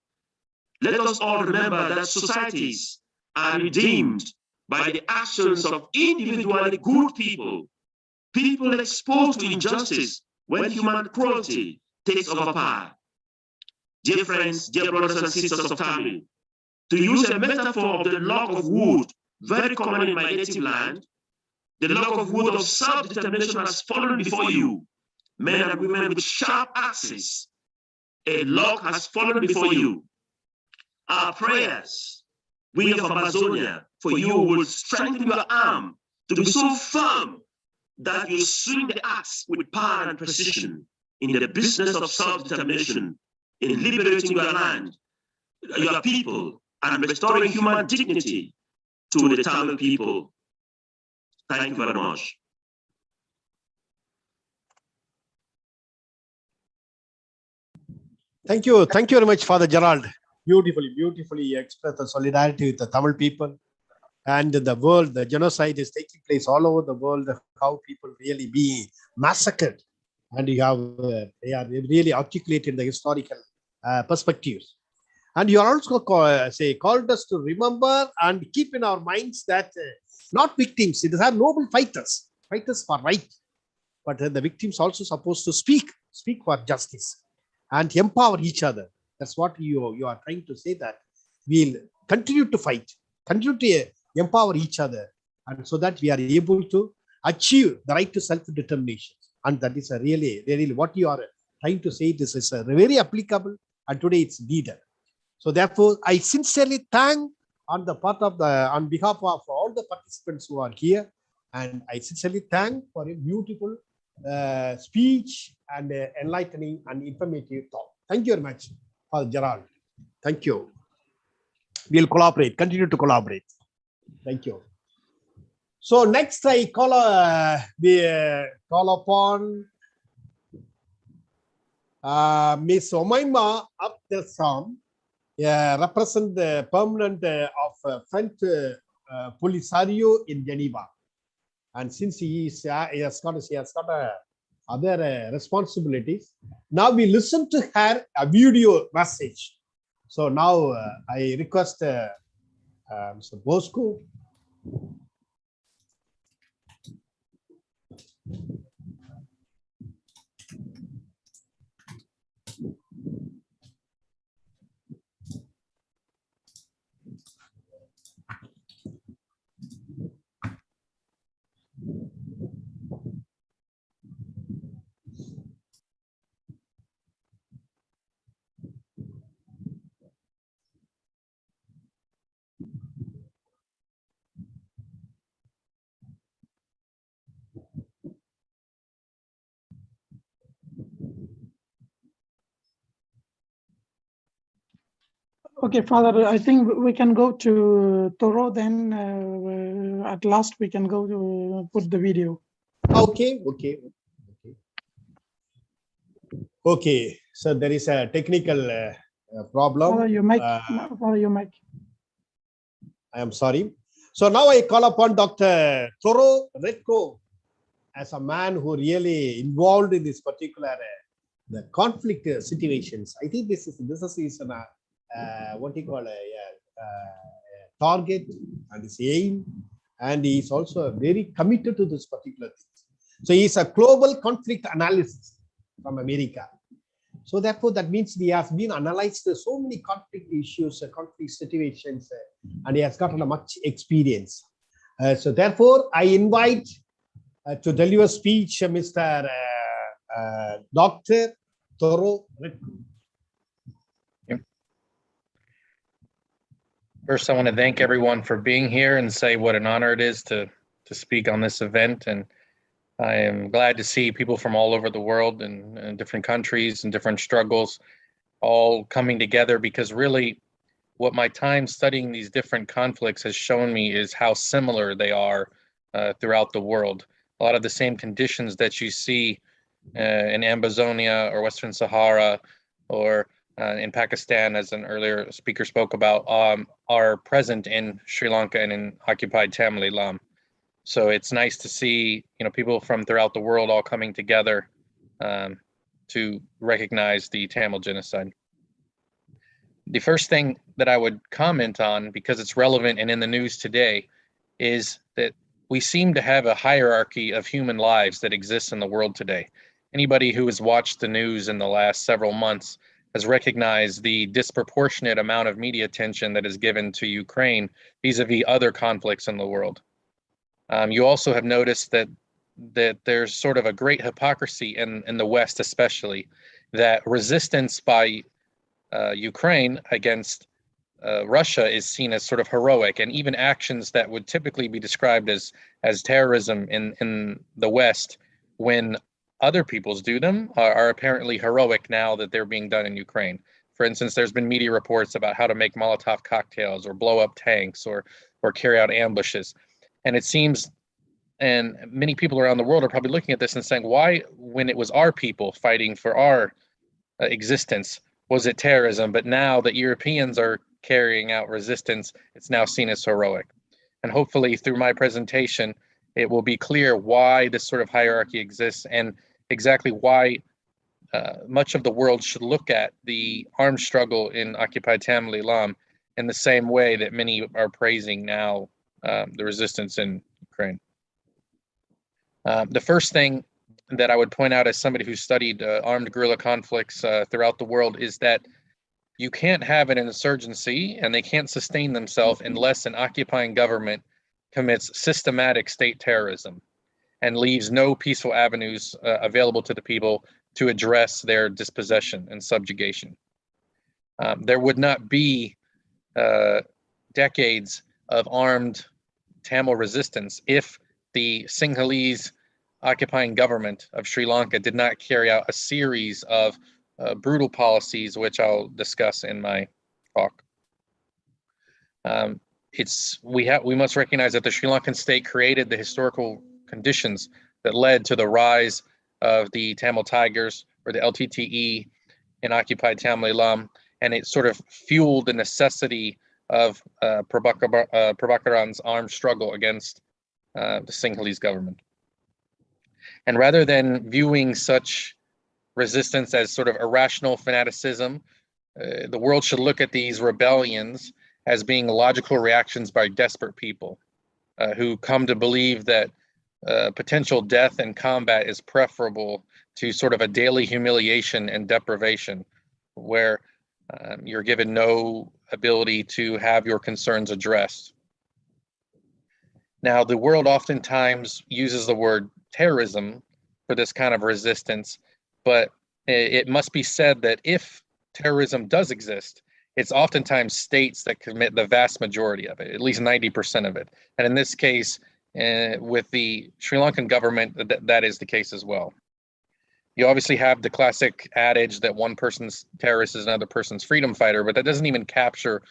let us all remember that societies are redeemed by the actions of individually good people, people exposed to injustice when human cruelty takes over power. Dear friends, dear brothers and sisters of Tamil, to use a metaphor of the log of wood, very common in my native land, the log of wood of self-determination has fallen before you, men and women with sharp axes. A log has fallen before you. Our prayers, we of Amazonia, for you will strengthen your arm to be so firm that you swing the axe with power and precision in the business of self-determination, in liberating your land, your people, and restoring human dignity to the Tamil people. Thank you very much. Thank you very much, Father Gerald. Beautifully expressed the solidarity with the Tamil people and the world. The genocide is taking place all over the world. How people really be massacred, and you have they are really articulated the historical perspectives. And you are also called us to remember and keep in our minds that not victims, it is our noble fighters for right, but the victims also supposed to speak for justice and empower each other. That's what you are trying to say, that we'll continue to fight, continue to empower each other, and so that we are able to achieve the right to self-determination. And that is a really what you are trying to say. This is very applicable, and today it's needed. So therefore, I sincerely thank on behalf of all the participants who are here, and I sincerely thank for a beautiful speech and enlightening and informative talk. Thank you very much, Father Gerald. Thank you. We'll continue to collaborate. Thank you. So next I call upon Miss Omaima Abdelsam, represent the permanent of Front Polisario in Geneva. And since she has got other responsibilities, now we listen to her a video message. So now I request Mr. Bosco. Okay, Father, I think we can go to Toro, then at last we can go to put the video. Okay. So there is a technical problem. Father, your mic. Father, your mic. I am sorry. So now I call upon Dr. Toro Redco as a man who really involved in this particular the conflict situations. I think this is what you call a target and his aim, and he is also very committed to this particular thing. So he is a global conflict analyst from America. So therefore, that means he has been analyzed so many conflict issues, conflict situations, and he has gotten a much experience. So therefore, I invite to deliver speech Mr. Dr. Toro Redco. First, I want to thank everyone for being here and say what an honor it is to speak on this event. And I am glad to see people from all over the world and different countries and different struggles all coming together, because really what my time studying these different conflicts has shown me is how similar they are throughout the world. A lot of the same conditions that you see in Amazonia or Western Sahara or in Pakistan, as an earlier speaker spoke about, are present in Sri Lanka and in occupied Tamil Eelam. So it's nice to see, people from throughout the world all coming together to recognize the Tamil genocide. The first thing that I would comment on, because it's relevant and in the news today, is that we seem to have a hierarchy of human lives that exists in the world today. Anybody who has watched the news in the last several months has recognized the disproportionate amount of media attention that is given to Ukraine vis-a-vis other conflicts in the world. You also have noticed that there's sort of a great hypocrisy in the West, especially, that resistance by Ukraine against Russia is seen as sort of heroic, and even actions that would typically be described as terrorism in the West, when other peoples do them, are apparently heroic now that they're being done in Ukraine. For instance, there's been media reports about how to make Molotov cocktails or blow up tanks or carry out ambushes. And it seems, and many people around the world are probably looking at this and saying, why, when it was our people fighting for our existence, was it terrorism? But now that Europeans are carrying out resistance, it's now seen as heroic. And hopefully through my presentation, it will be clear why this sort of hierarchy exists and exactly why much of the world should look at the armed struggle in occupied Tamil Eelam in the same way that many are praising now the resistance in Ukraine. The first thing that I would point out as somebody who studied armed guerrilla conflicts throughout the world is that you can't have an insurgency and they can't sustain themselves unless an occupying government commits systematic state terrorism and leaves no peaceful avenues available to the people to address their dispossession and subjugation. There would not be decades of armed Tamil resistance if the Sinhalese occupying government of Sri Lanka did not carry out a series of brutal policies, which I'll discuss in my talk. we must recognize that the Sri Lankan state created the historical conditions that led to the rise of the Tamil Tigers, or the LTTE, in occupied Tamil Eelam, and it sort of fueled the necessity of Prabhakaran's armed struggle against the Sinhalese government. And rather than viewing such resistance as sort of irrational fanaticism, the world should look at these rebellions as being logical reactions by desperate people who come to believe that potential death in combat is preferable to sort of a daily humiliation and deprivation, where you're given no ability to have your concerns addressed. Now, the world oftentimes uses the word terrorism for this kind of resistance, but it must be said that if terrorism does exist, it's oftentimes states that commit the vast majority of it, at least 90% of it. And in this case, with the Sri Lankan government, that is the case as well. You obviously have the classic adage that one person's terrorist is another person's freedom fighter, but that doesn't even capture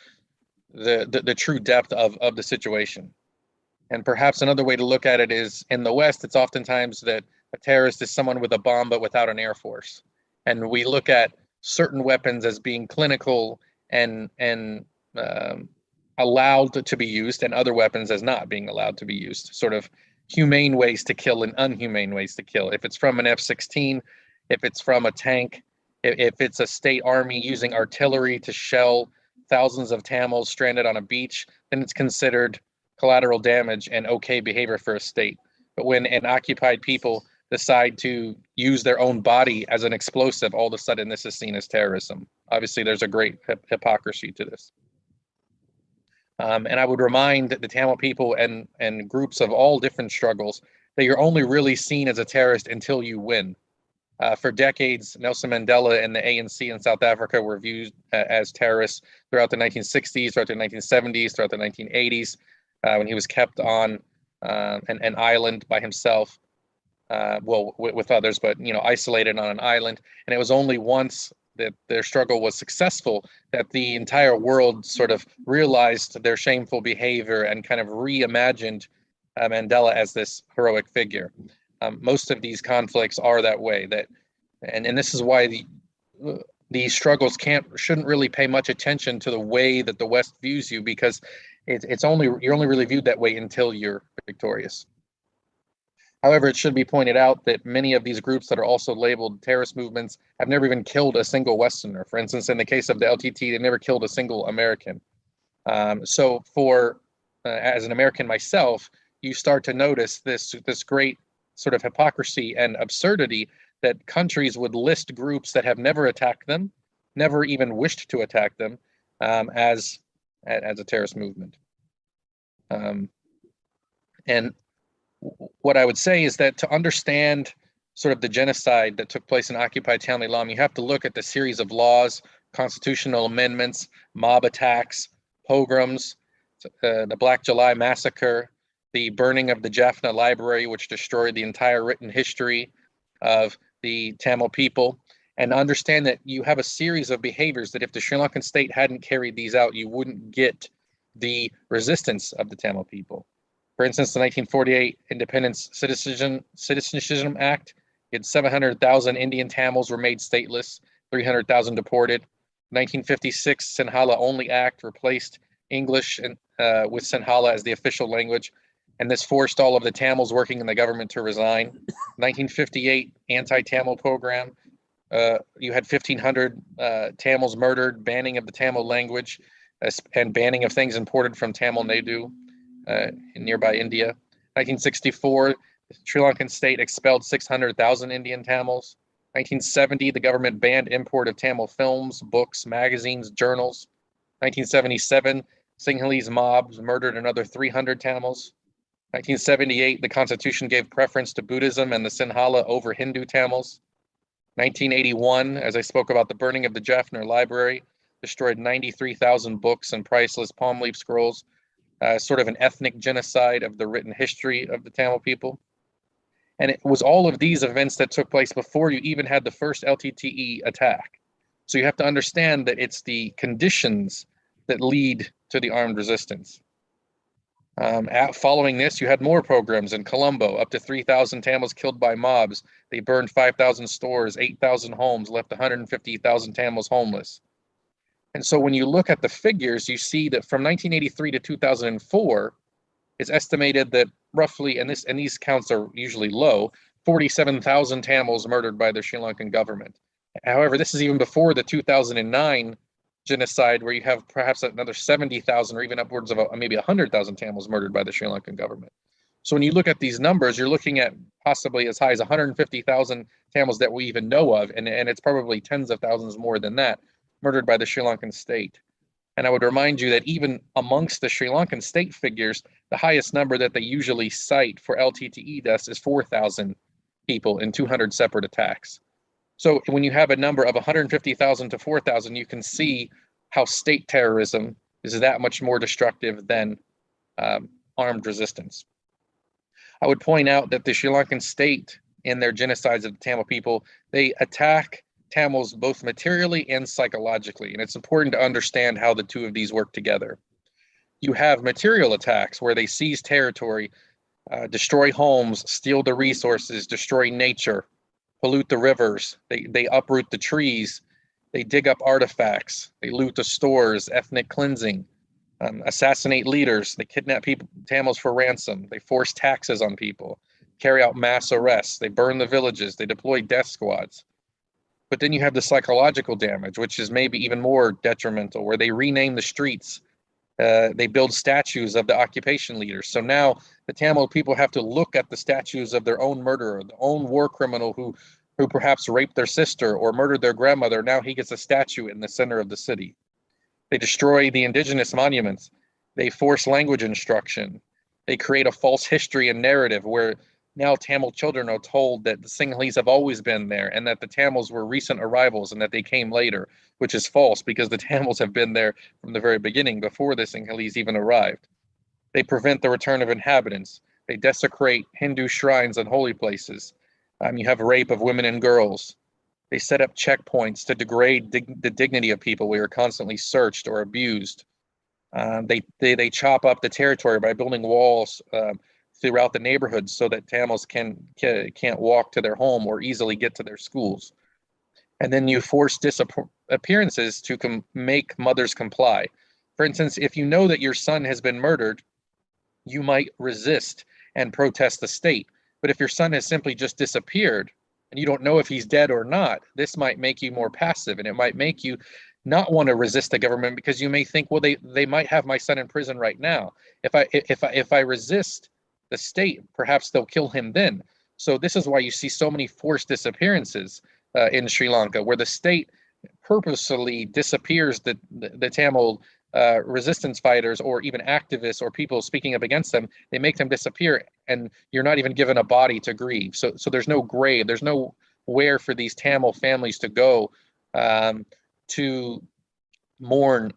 the true depth of the situation. And perhaps another way to look at it is, in the West, it's oftentimes that a terrorist is someone with a bomb but without an air force. And we look at certain weapons as being clinical and allowed to be used, and other weapons as not being allowed to be used, sort of humane ways to kill and unhumane ways to kill. If it's from an F-16, if it's from a tank, if it's a state army using artillery to shell thousands of Tamils stranded on a beach, then it's considered collateral damage and okay behavior for a state. But when an occupied people decide to use their own body as an explosive, all of a sudden this is seen as terrorism. Obviously, there's a great hypocrisy to this. And I would remind the Tamil people and groups of all different struggles that you're only really seen as a terrorist until you win. For decades, Nelson Mandela and the ANC in South Africa were viewed as terrorists throughout the 1960s, throughout the 1970s, throughout the 1980s, when he was kept on an island by himself, well, with others, but isolated on an island. And it was only once that their struggle was successful that the entire world sort of realized their shameful behavior and kind of reimagined Mandela as this heroic figure. Most of these conflicts are that way. And this is why these struggles shouldn't really pay much attention to the way that the West views you, because you're only really viewed that way until you're victorious. However, it should be pointed out that many of these groups that are also labeled terrorist movements have never even killed a single Westerner. For instance, in the case of the LTT, they never killed a single American. So as an American myself, you start to notice this great sort of hypocrisy and absurdity that countries would list groups that have never attacked them, never even wished to attack them, as a terrorist movement. And what I would say is that to understand sort of the genocide that took place in occupied Tamil Eelam, you have to look at the series of laws, constitutional amendments, mob attacks, pogroms, the Black July massacre, the burning of the Jaffna Library, which destroyed the entire written history of the Tamil people, and understand that you have a series of behaviors that if the Sri Lankan state hadn't carried these out, you wouldn't get the resistance of the Tamil people. For instance, the 1948 Independence Citizenship Act, you had 700,000 Indian Tamils were made stateless, 300,000 deported. 1956 Sinhala Only Act replaced English with Sinhala as the official language, and this forced all of the Tamils working in the government to resign. 1958 anti-Tamil program, you had 1,500 Tamils murdered, banning of the Tamil language, and banning of things imported from Tamil Nadu in nearby India. 1964, the Sri Lankan state expelled 600,000 Indian Tamils. 1970, the government banned import of Tamil films, books, magazines, journals. 1977, Sinhalese mobs murdered another 300 Tamils. 1978, the Constitution gave preference to Buddhism and the Sinhala over Hindu Tamils. 1981, as I spoke about, the burning of the Jaffna Library destroyed 93,000 books and priceless palm leaf scrolls, sort of an ethnic genocide of the written history of the Tamil people. And it was all of these events that took place before you even had the first LTTE attack. So you have to understand that it's the conditions that lead to the armed resistance. Following this, you had more pogroms in Colombo, up to 3,000 Tamils killed by mobs. They burned 5,000 stores, 8,000 homes, left 150,000 Tamils homeless. And so when you look at the figures, you see that from 1983 to 2004, it's estimated that roughly, and these counts are usually low, 47,000 Tamils murdered by the Sri Lankan government. However, this is even before the 2009 genocide, where you have perhaps another 70,000 or even upwards of maybe 100,000 Tamils murdered by the Sri Lankan government. So when you look at these numbers, you're looking at possibly as high as 150,000 Tamils that we even know of, and it's probably tens of thousands more than that, murdered by the Sri Lankan state. And I would remind you that even amongst the Sri Lankan state figures, the highest number that they usually cite for LTTE deaths is 4,000 people in 200 separate attacks. So when you have a number of 150,000 to 4,000, you can see how state terrorism is that much more destructive than armed resistance. I would point out that the Sri Lankan state, in their genocides of the Tamil people, they attack Tamils both materially and psychologically, and it's important to understand how the two of these work together. You have material attacks where they seize territory, destroy homes, steal the resources, destroy nature, pollute the rivers, they uproot the trees, they dig up artifacts, they loot the stores, ethnic cleansing, assassinate leaders, they kidnap people, Tamils for ransom, they force taxes on people, carry out mass arrests, they burn the villages, they deploy death squads. But then you have the psychological damage, which is maybe even more detrimental, where they rename the streets, they build statues of the occupation leaders. So now the Tamil people have to look at the statues of their own murderer, the own war criminal who perhaps raped their sister or murdered their grandmother. Now he gets a statue in the center of the city. They destroy the indigenous monuments. They force language instruction. They create a false history and narrative where now Tamil children are told that the Sinhalese have always been there and that the Tamils were recent arrivals and that they came later, which is false because the Tamils have been there from the very beginning before the Sinhalese even arrived. They prevent the return of inhabitants. They desecrate Hindu shrines and holy places. You have rape of women and girls. They set up checkpoints to degrade the dignity of people. We are constantly searched or abused. They chop up the territory by building walls throughout the neighborhoods so that Tamils can't walk to their home or easily get to their schools. And then you force disappearances to make mothers comply. For instance, if you know that your son has been murdered, you might resist and protest the state. But if your son has simply just disappeared and you don't know if he's dead or not, this might make you more passive, and it might make you not want to resist the government because you may think, well, they might have my son in prison right now. If I resist the state, perhaps they'll kill him then. So this is why you see so many forced disappearances in Sri Lanka, where the state purposely disappears the Tamil resistance fighters or even activists or people speaking up against them. They make them disappear, and you're not even given a body to grieve. So there's no grave, there's nowhere for these Tamil families to go to mourn,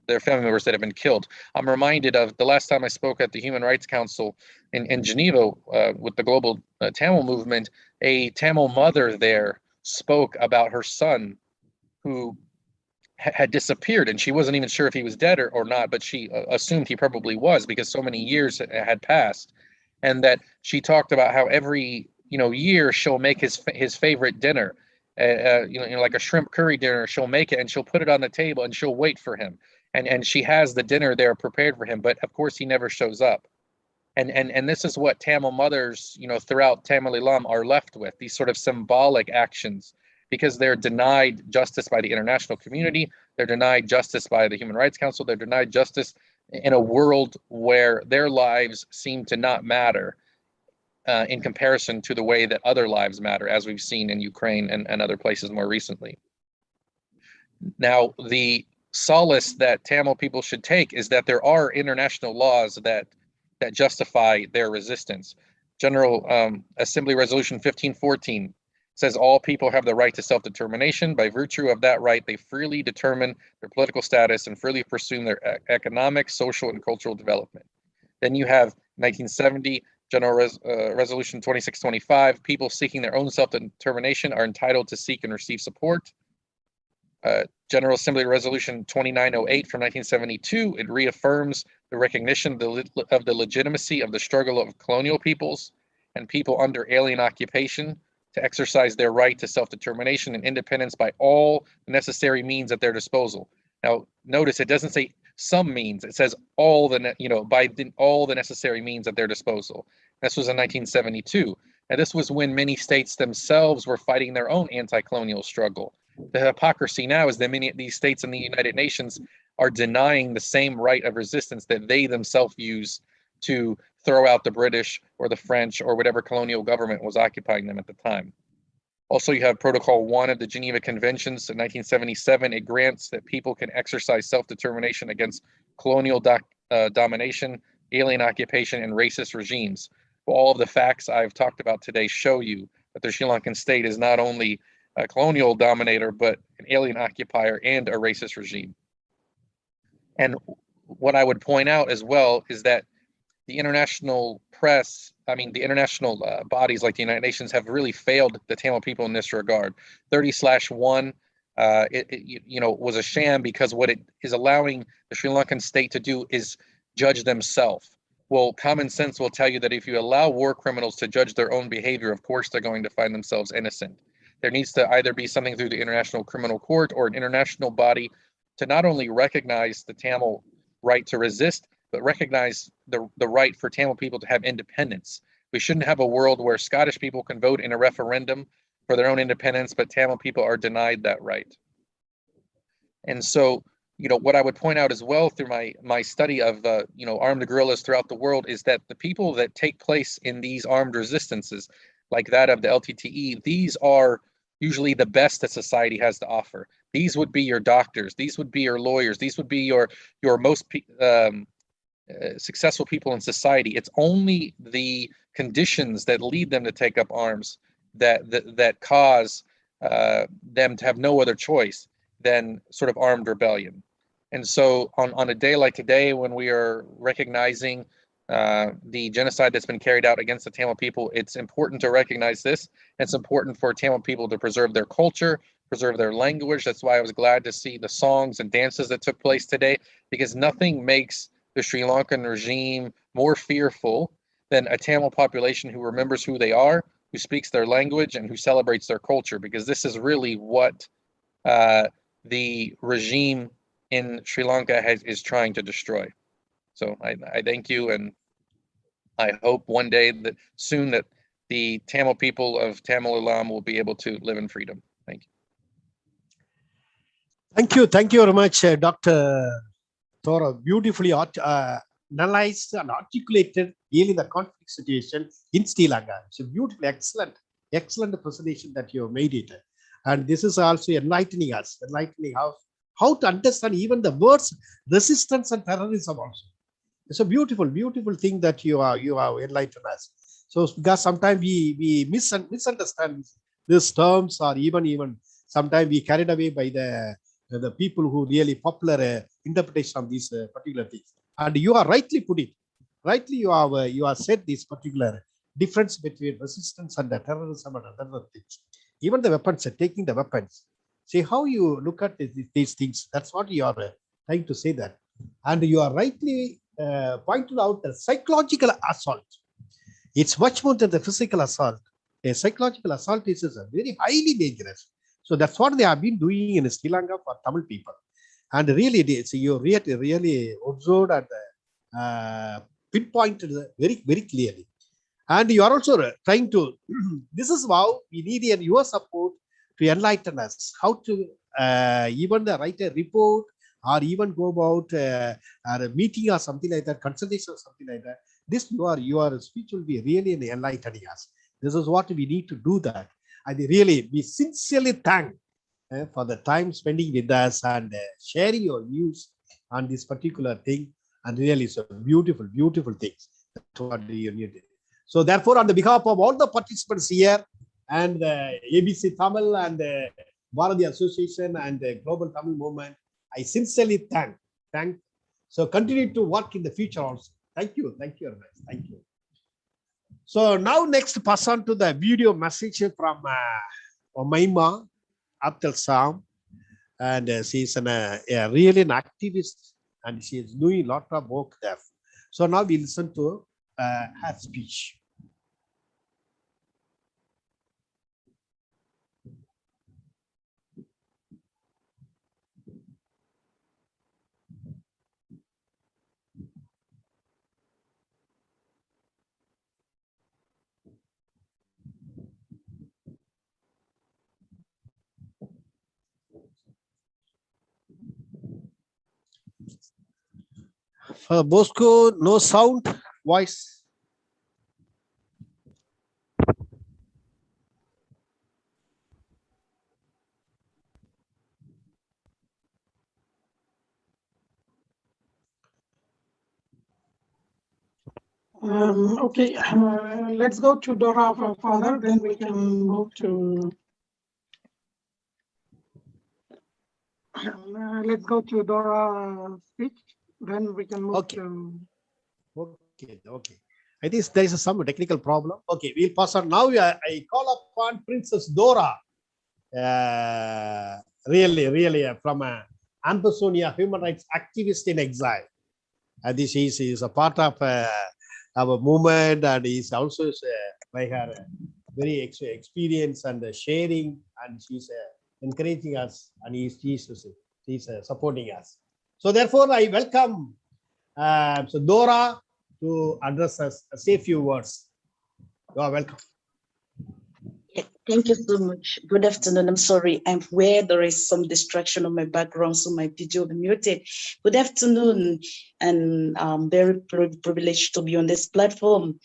their family members that have been killed. I'm reminded of the last time I spoke at the Human Rights Council in Geneva with the global Tamil movement. A Tamil mother there spoke about her son who had disappeared, and she wasn't even sure if he was dead or not, but she assumed he probably was because so many years had passed. And that she talked about how every year she'll make his favorite dinner, like a shrimp curry dinner. She'll make it and she'll put it on the table and she'll wait for him. And she has the dinner there prepared for him, but of course he never shows up. And this is what Tamil mothers, throughout Tamil Eelam are left with, these sort of symbolic actions, because they're denied justice by the international community, they're denied justice by the Human Rights Council, they're denied justice in a world where their lives seem to not matter in comparison to the way that other lives matter, as we've seen in Ukraine and other places more recently. Now, the solace that Tamil people should take is that there are international laws that justify their resistance. General Assembly Resolution 1514 says all people have the right to self-determination. By virtue of that right, they freely determine their political status and freely pursue their economic, social, and cultural development. Then you have 1970 General Resolution 2625. People seeking their own self-determination are entitled to seek and receive support. General Assembly Resolution 2908 from 1972, it reaffirms the recognition of the legitimacy of the struggle of colonial peoples and people under alien occupation to exercise their right to self-determination and independence by all necessary means at their disposal. Now, notice it doesn't say some means; it says all the all the necessary means at their disposal. This was in 1972, and this was when many states themselves were fighting their own anti-colonial struggle. The hypocrisy now is that many of these states in the United Nations are denying the same right of resistance that they themselves use to throw out the British or the French or whatever colonial government was occupying them at the time. Also, you have Protocol 1 of the Geneva Conventions in 1977. It grants that people can exercise self-determination against colonial domination, alien occupation, and racist regimes. Well, all of the facts I've talked about today show you that the Sri Lankan state is not only a colonial dominator, but an alien occupier and a racist regime. And what I would point out as well is that the international press, the international bodies like the United Nations have really failed the Tamil people in this regard. 30/1, was a sham, because what it is allowing the Sri Lankan state to do is judge themselves. Well, common sense will tell you that if you allow war criminals to judge their own behavior, of course they're going to find themselves innocent. There needs to either be something through the International Criminal Court or an international body to not only recognize the Tamil right to resist, but recognize the right for Tamil people to have independence. We shouldn't have a world where Scottish people can vote in a referendum for their own independence, but Tamil people are denied that right. And so, what I would point out as well through my study of, armed guerrillas throughout the world is that the people that take place in these armed resistances, like that of the LTTE, these are usually the best that society has to offer. These would be your doctors. These would be your lawyers. These would be your most successful people in society. It's only the conditions that lead them to take up arms that cause them to have no other choice than sort of armed rebellion. And so on a day like today, when we are recognizing the genocide that's been carried out against the Tamil people, it's important to recognize this. It's important for Tamil people to preserve their culture, preserve their language. That's why I was glad to see the songs and dances that took place today, because nothing makes the Sri Lankan regime more fearful than a Tamil population who remembers who they are, who speaks their language, and who celebrates their culture, because this is really what the regime in Sri Lanka is trying to destroy. So I thank you, and I hope one day that soon that the Tamil people of Tamil Elam will be able to live in freedom. Thank you. Thank you very much, Dr. Thora. Beautifully analyzed and articulated really the conflict situation in Sri Lanka. It's a beautiful, excellent presentation that you have made it. And this is also enlightening us, how to understand even the words resistance and terrorism also. It's a beautiful thing that you have enlightened us. So because sometimes we misunderstand these terms, or even sometimes we carried away by the people who really popular interpretation of these particular things. And you are rightly put it. Rightly you have said this particular difference between resistance and the terrorism and other things. Even the weapons, taking the weapons. See how you look at these things. That's what you are trying to say that. And you are rightly pointed out the psychological assault. It's much more than the physical assault. A psychological assault is very highly dangerous. So that's what they have been doing in Sri Lanka for Tamil people. And really, you really observed and pinpointed very clearly. And you are also trying to, this is how we need your support to enlighten us, how to even write a report, or even go about a meeting or something like that, consultation or something like that. This your speech will be really enlightening us. This is what we need to do that. And really, we sincerely thank for the time spending with us and sharing your views on this particular thing. And really, it's a beautiful things. That's what you need. So therefore, on the behalf of all the participants here and ABC Tamil and Bharati Association and the Global Tamil Movement, I sincerely thank. So continue to work in the future also. Thank you very much. Thank you. So now next pass on to the video message from Maima Abdel Sam. and she's really an activist, and she is doing a lot of work there. So now we listen to her speech. Bosco, no sound, voice. Okay, let's go to Dora Father, then we can move to. Let's go to Dora speech, then we can move to. Okay. I think there is some technical problem. Okay, we'll pass on now. I call upon Princess Dora. Really, from Ambazonia, human rights activist in exile. And this is a part of our movement, and is also by her very experience and sharing, and she's encouraging us, and she's supporting us. So therefore, I welcome so Dora to address us, say a few words. You are welcome. Thank you so much. Good afternoon. I'm sorry. I'm aware there is some distraction on my background, so my video will be muted. Good afternoon, and I'm very privileged to be on this platform.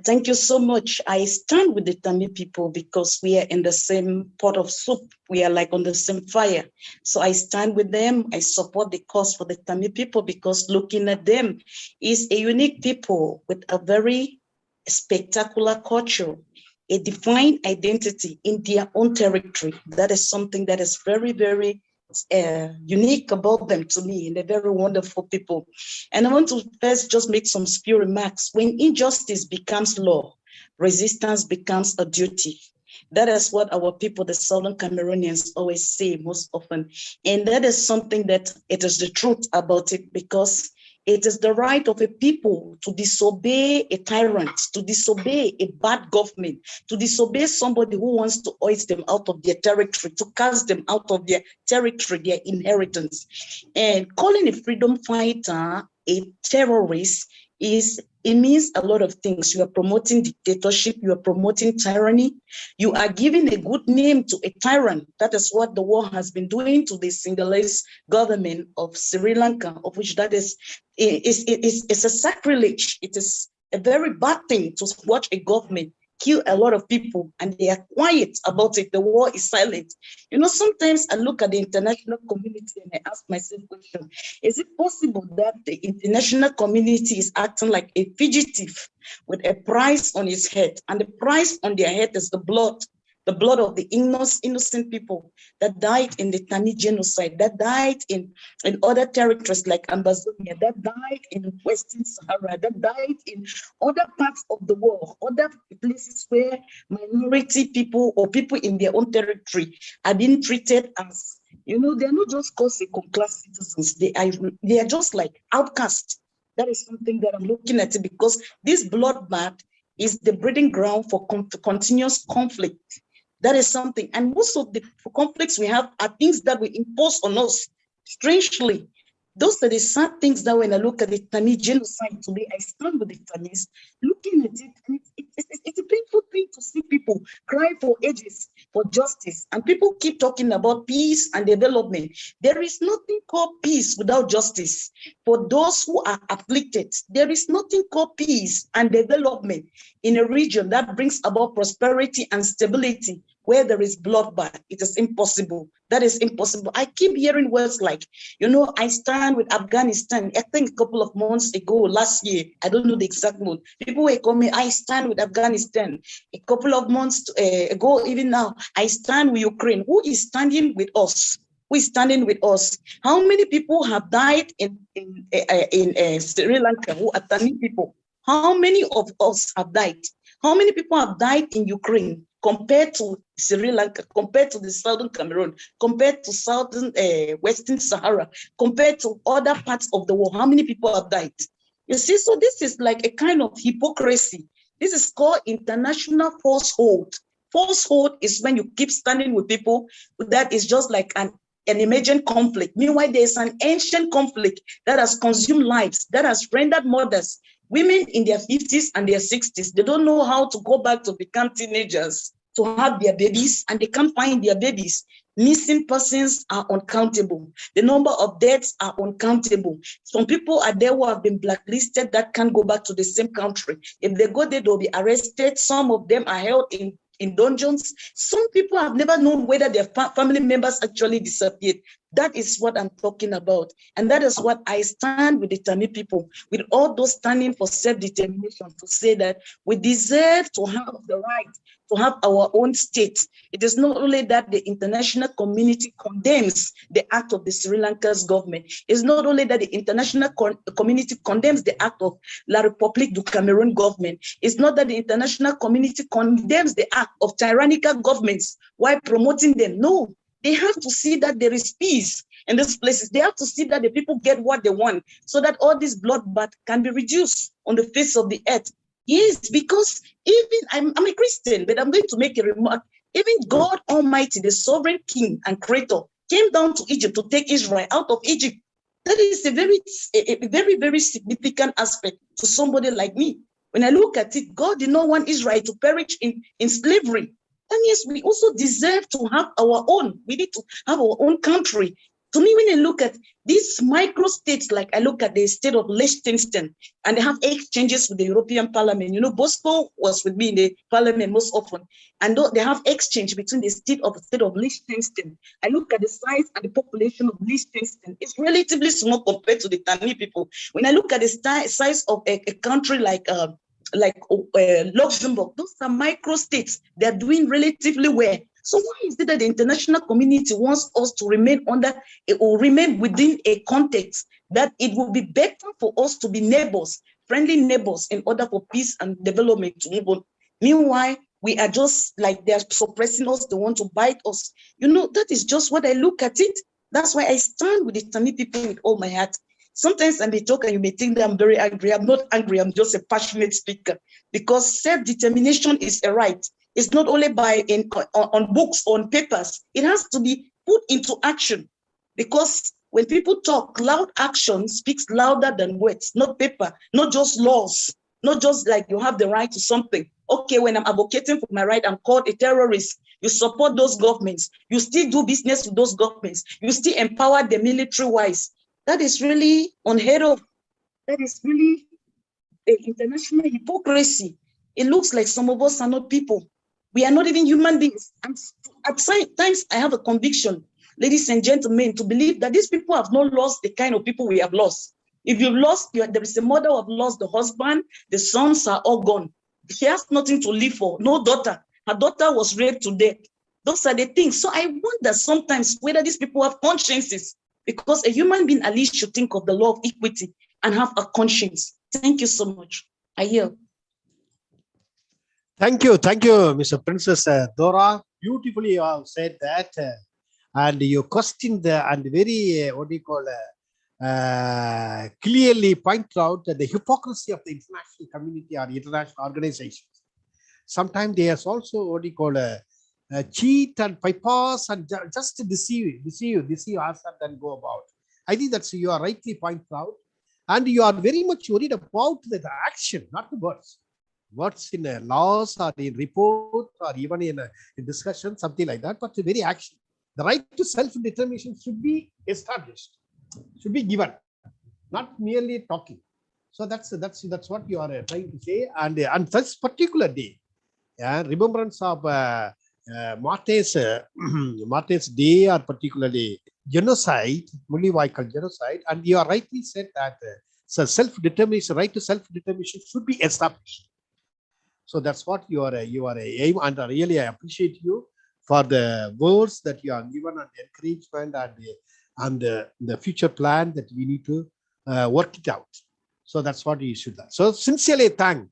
Thank you so much. I stand with the Tamil people because we are in the same pot of soup. We are like on the same fire. So I stand with them. I support the cause for the Tamil people because looking at them is a unique people with a very spectacular culture, a defined identity in their own territory. That is something that is very, very unique about them to me, and they're very wonderful people. And I want to first just make some few remarks. When injustice becomes law, resistance becomes a duty. That is what our people, the Southern Cameroonians, always say most often. And that is something that it is the truth about it, because it is the right of a people to disobey a tyrant, to disobey a bad government, to disobey somebody who wants to hoist them out of their territory, to cast them out of their territory, their inheritance. And calling a freedom fighter a terrorist it means a lot of things. You are promoting dictatorship, you are promoting tyranny, you are giving a good name to a tyrant. That is what the war has been doing to the Sinhalese government of Sri Lanka, of which that is it's a sacrilege. It is a very bad thing to watch a government kill a lot of people and they are quiet about it. The war is silent. You know, sometimes I look at the international community and I ask myself question, is it possible that the international community is acting like a fugitive with a price on his head, and the price on their head is the blood of the innocent people that died in the Tamil genocide, that died in other territories like Ambazonia, that died in Western Sahara, that died in other parts of the world, other places where minority people or people in their own territory are being treated as, you know, they're not just called second-class citizens, they are just like outcasts. That is something that I'm looking at it, because this bloodbath is the breeding ground for continuous conflict. That is something. And most of the conflicts we have are things that we impose on us. Strangely, those are the sad things that when I look at the Tamil genocide today, I stand with the Tamils, looking at it, and it's a painful thing to see people cry for ages for justice. And people keep talking about peace and development. There is nothing called peace without justice. For those who are afflicted, there is nothing called peace and development in a region that brings about prosperity and stability. Where there is bloodbath, it is impossible. That is impossible. I keep hearing words like, you know, I stand with Afghanistan. I think a couple of months ago, last year, I don't know the exact month, people were calling me, I stand with Afghanistan. A couple of months ago, even now, I stand with Ukraine. Who is standing with us? Who is standing with us? How many people have died in Sri Lanka who are Tamil people? How many of us have died? How many people have died in Ukraine? compared to Sri Lanka, compared to the southern Cameroon, compared to southern Western Sahara, compared to other parts of the world, how many people have died? You see, so this is like a kind of hypocrisy. This is called international falsehood. Falsehood is when you keep standing with people that is just like an emergent conflict. Meanwhile, there's an ancient conflict that has consumed lives, that has rendered mothers, women in their 50s and their 60s. They don't know how to go back to become teenagers to have their babies, and they can't find their babies. Missing persons are uncountable. The number of deaths are uncountable. Some people are there who have been blacklisted that can't go back to the same country. If they go there, they'll be arrested. Some of them are held in dungeons. Some people have never known whether their family members actually disappeared. That is what I'm talking about. And that is what I stand with the Tamil people, with all those standing for self-determination, to say that we deserve to have the right to have our own state. It is not only that the international community condemns the act of the Sri Lanka's government. It's not only that the international community condemns the act of La République du Cameroon government. It's not that the international community condemns the act of tyrannical governments while promoting them. No, they have to see that there is peace in these places. They have to see that the people get what they want so that all this bloodbath can be reduced on the face of the earth. Yes, because even I'm a Christian, but I'm going to make a remark. Even God Almighty, the sovereign king and creator, came down to Egypt to take Israel out of Egypt. That is a very, very significant aspect to somebody like me. When I look at it, God did not want Israel to perish in slavery. And yes, we also deserve to have our own. We need to have our own country. To me, when I look at these micro states, like I look at the state of Liechtenstein, and they have exchanges with the European Parliament. You know, Bosco was with me in the Parliament most often, and they have exchange between the state of Liechtenstein. I look at the size and the population of Liechtenstein. It's relatively small compared to the Tamil people. When I look at the size of a country like Luxembourg, those are micro states. They're doing relatively well. So why is it that the international community wants us to remain within a context that it will be better for us to be neighbors, friendly neighbors, in order for peace and development to move on? Meanwhile, we are just like they're suppressing us. They want to bite us. You know, that is just what I look at it. That's why I stand with the Tamil people with all my heart. Sometimes I may talk and you may think that I'm very angry. I'm not angry. I'm just a passionate speaker, because self-determination is a right. It's not only on books, on papers. It has to be put into action, because when people talk, loud action speaks louder than words, not paper, not just laws, not just like you have the right to something. Okay, when I'm advocating for my right, I'm called a terrorist. You support those governments. You still do business with those governments. You still empower them military-wise. That is really unheard of. That is really an international hypocrisy. It looks like some of us are not people. We are not even human beings. At times, I have a conviction, ladies and gentlemen, to believe that these people have not lost the kind of people we have lost. If you've lost, there is a mother who have lost the husband, the sons are all gone. She has nothing to live for, no daughter. Her daughter was raped to death. Those are the things. So I wonder sometimes whether these people have consciences, because a human being at least should think of the law of equity and have a conscience. Thank you so much. I yield. Thank you, Mr. Princess Dora. Beautifully you have said that, and you questioned and very clearly point out the hypocrisy of the international community or international organizations. Sometimes they are also cheat and bypass and just deceive us and then go about. I think that's you are rightly pointed out, and you are very much worried about the action, not the words. Words in laws or in report or even in discussion, something like that, but the very action. The right to self-determination should be established, should be given, not merely talking. So that's what you are trying to say. And this particular day, remembrance of Martyrs Day, or particularly genocide, Mulliwaikal genocide, and you are rightly said that self-determination, right to self-determination should be established. So that's what you are aim, and really I appreciate you for the words that you are given and encouragement and the future plan that we need to work it out. So that's what you should do. So sincerely thank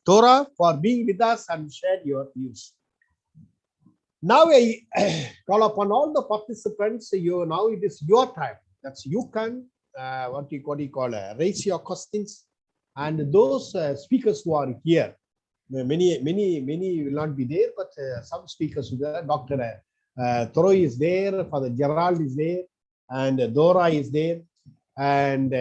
Tora, for being with us and shared your views. Now I call upon all the participants. Now it is your time. That's you can what do you call raise your questions, and those speakers who are here. Many will not be there, but some speakers will be there. Dr. Toro is there, Father Gerald is there, and Dora is there, and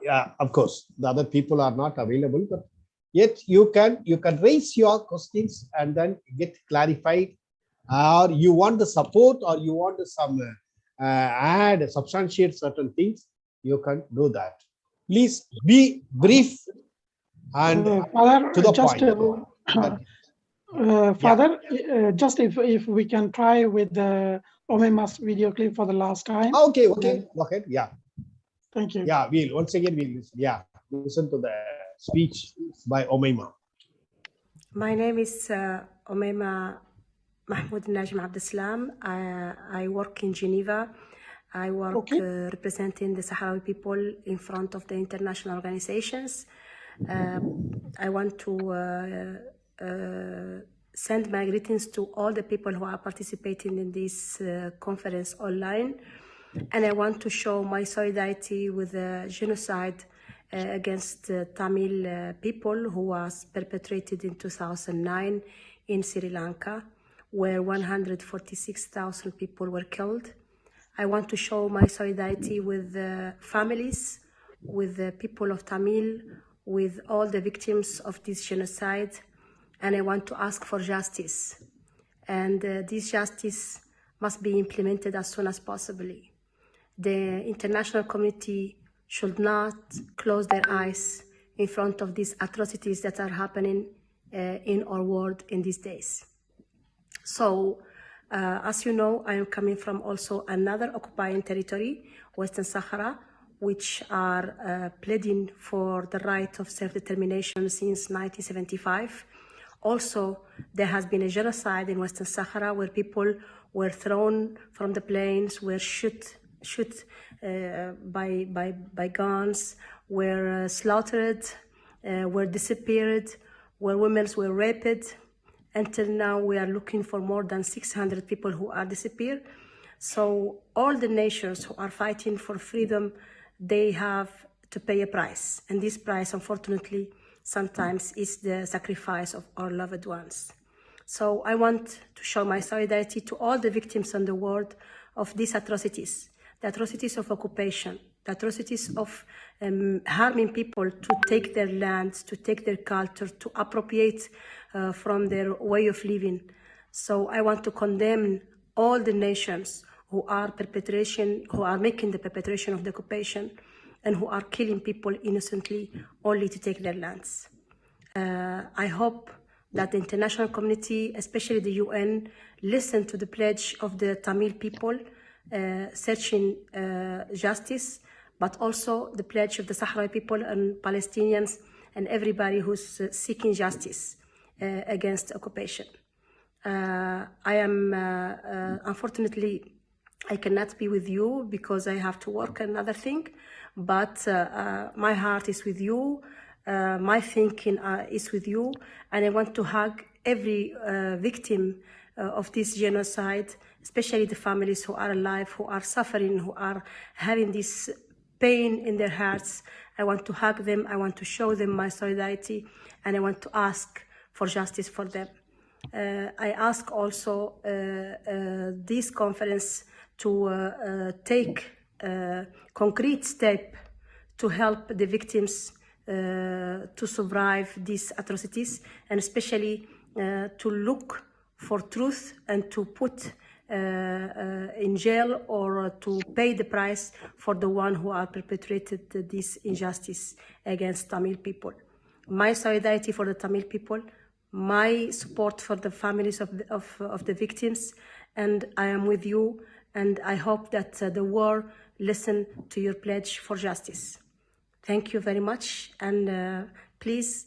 yeah, of course, the other people are not available, but yet you can raise your questions and then get clarified, or you want the support, or you want some add, substantiate certain things, you can do that. Please be brief and Father, to the just point. Father, just if we can try with the Omema's video clip for the last time. Okay, go ahead. Yeah. Thank you. Yeah, once again we'll listen to the speech by Omema. My name is Omema Mahmoud Najm Abdeslam. I work in Geneva. I work representing the Sahrawi people in front of the international organizations. I want to send my greetings to all the people who are participating in this conference online. And I want to show my solidarity with the genocide against Tamil people who was perpetrated in 2009 in Sri Lanka, where 146,000 people were killed. I want to show my solidarity with the families, with the people of Tamil, with all the victims of this genocide, and I want to ask for justice. And this justice must be implemented as soon as possible. The international community should not close their eyes in front of these atrocities that are happening in our world in these days. So, as you know, I am coming from also another occupying territory, Western Sahara, which are pleading for the right of self-determination since 1975. Also, there has been a genocide in Western Sahara where people were thrown from the planes, were shot by guns, were slaughtered, were disappeared, where women were raped. Until now, we are looking for more than 600 people who are disappeared. So all the nations who are fighting for freedom, they have to pay a price. And this price, unfortunately, sometimes is the sacrifice of our loved ones. So I want to show my solidarity to all the victims in the world of these atrocities, the atrocities of occupation, the atrocities of harming people to take their lands, to take their culture, to appropriate from their way of living. So I want to condemn all the nations who are making the perpetration of the occupation and who are killing people innocently only to take their lands. I hope that the international community, especially the UN, listen to the pledge of the Tamil people searching justice, but also the pledge of the Sahrawi people and Palestinians and everybody who's seeking justice against occupation. I am, unfortunately, I cannot be with you because I have to work another thing, but my heart is with you, my thinking is with you, and I want to hug every victim of this genocide, especially the families who are alive, who are suffering, who are having this pain in their hearts. I want to hug them, I want to show them my solidarity, and I want to ask for justice for them. I ask also this conference to take concrete steps to help the victims to survive these atrocities, and especially to look for truth and to put in jail or to pay the price for the one who are perpetrated this injustice against Tamil people. My solidarity for the Tamil people, my support for the families of the victims, and I am with you, and I hope that the world listen to your pledge for justice. Thank you very much, and please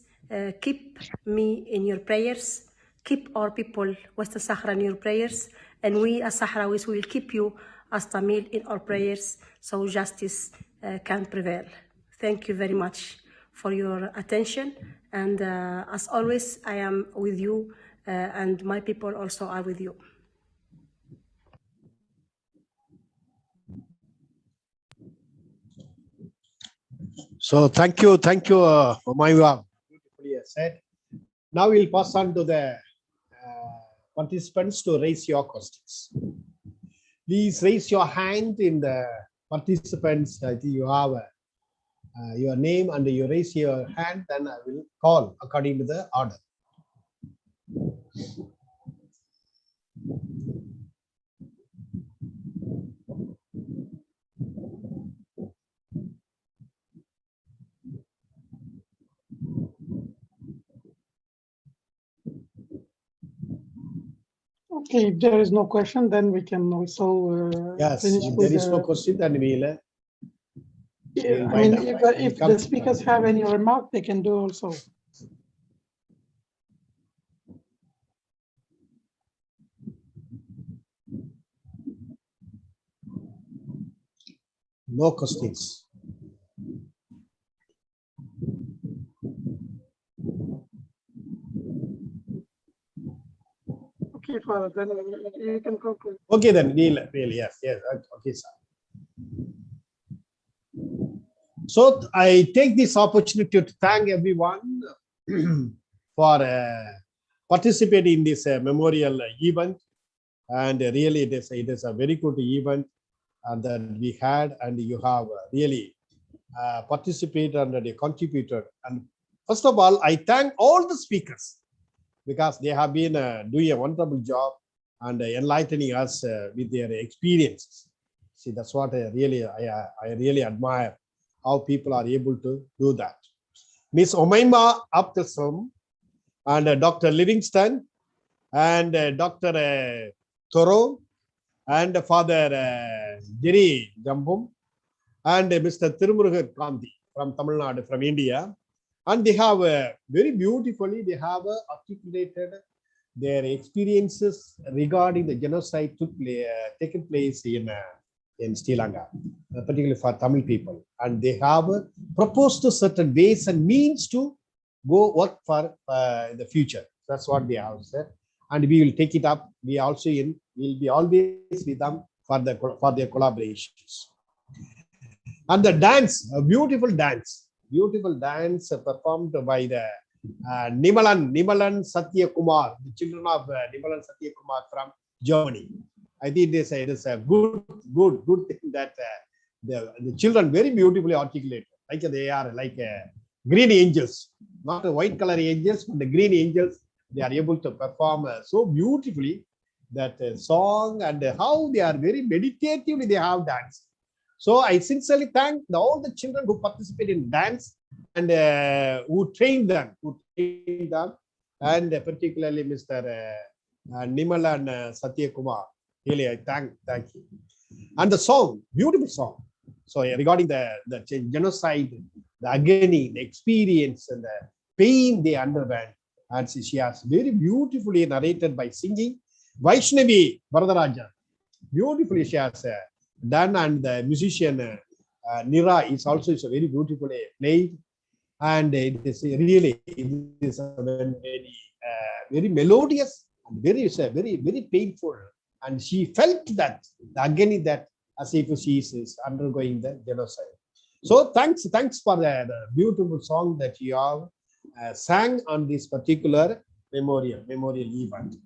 keep me in your prayers, keep our people, Western Sahara, in your prayers, and we as Sahrawis will keep you as Tamil in our prayers so justice can prevail. Thank you very much for your attention. And as always, I am with you, and my people also are with you. So thank you, Umayya. Beautifully said. Now we'll pass on to the participants to raise your questions. Please raise your hand in the participants. I think you have your name and you raise your hand, then I will call according to the order. Okay, if there is no question, then we can also yes, finish if with there is no question, then we'll I mean, if the speakers have any remark, they can do also. No questions. Okay, Father, then you can conclude. Okay, then we'll yes, okay, sir. So I take this opportunity to thank everyone for participating in this memorial event, and really it is a very good event that we had, and you have really participated and contributed. And first of all, I thank all the speakers because they have been doing a wonderful job and enlightening us with their experiences. See, that's what I really admire, how people are able to do that. Miss Umayya Abdulsalam and Dr. Livingston and Dr. Toro and Father Giri Jambum and Mr. Tirumurugar Kanti from Tamil Nadu, from India. And they have very beautifully, they have articulated their experiences regarding the genocide taken place in Sri Lanka, particularly for Tamil people. And they have proposed certain ways and means to go work for the future. That's what they have said. And we will take it up. We also will be always with them for their collaborations. And the dance, a beautiful dance performed by the Nimalan Satya Kumar, the children of Nimalan Satya Kumar from Germany. I think it is a good thing that the children very beautifully articulated, like they are like green angels, not the white color angels, but the green angels. They are able to perform so beautifully that song, and how they are very meditatively they have danced. So I sincerely thank all the children who participate in dance and who trained them, and particularly Mr. Nimalan Satya Kumar. Really, I thank you. And the song, beautiful song. So regarding the genocide, the agony, the experience, and the pain they underwent, and she has very beautifully narrated by singing. Vaishnavi Varadarajan, beautifully she has done, and the musician Nira is also very beautifully played, and it is really very melodious and very painful, and she felt that the agony that as if she is undergoing the genocide. So thanks for the beautiful song that you have sang on this particular memorial event.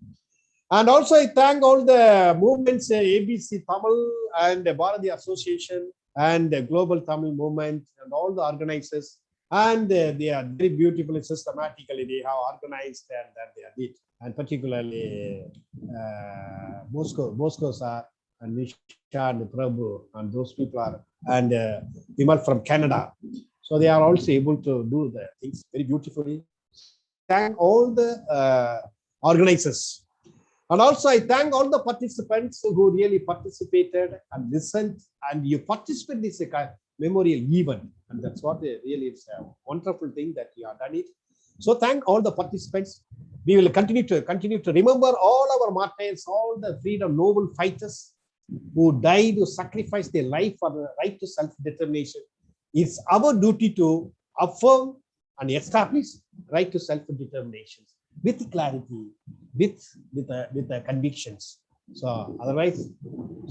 And also I thank all the movements, ABC Tamil and Bharati Association and the Global Tamil Movement and all the organizers. And they are very beautifully, systematically, they have organized and they are did. And particularly Bosco sir and Nisha and Prabhu and those people are, and Vimal from Canada. So they are also able to do the things very beautifully. Thank all the organizers. And also I thank all the participants who really participated and listened, and you participate in this memorial event. And that's what really is a wonderful thing that you have done it. So thank all the participants. We will continue to remember all our martyrs, all the freedom noble fighters who died, who sacrificed their life for the right to self-determination. It's our duty to affirm and establish right to self-determination with clarity, with the convictions. So otherwise,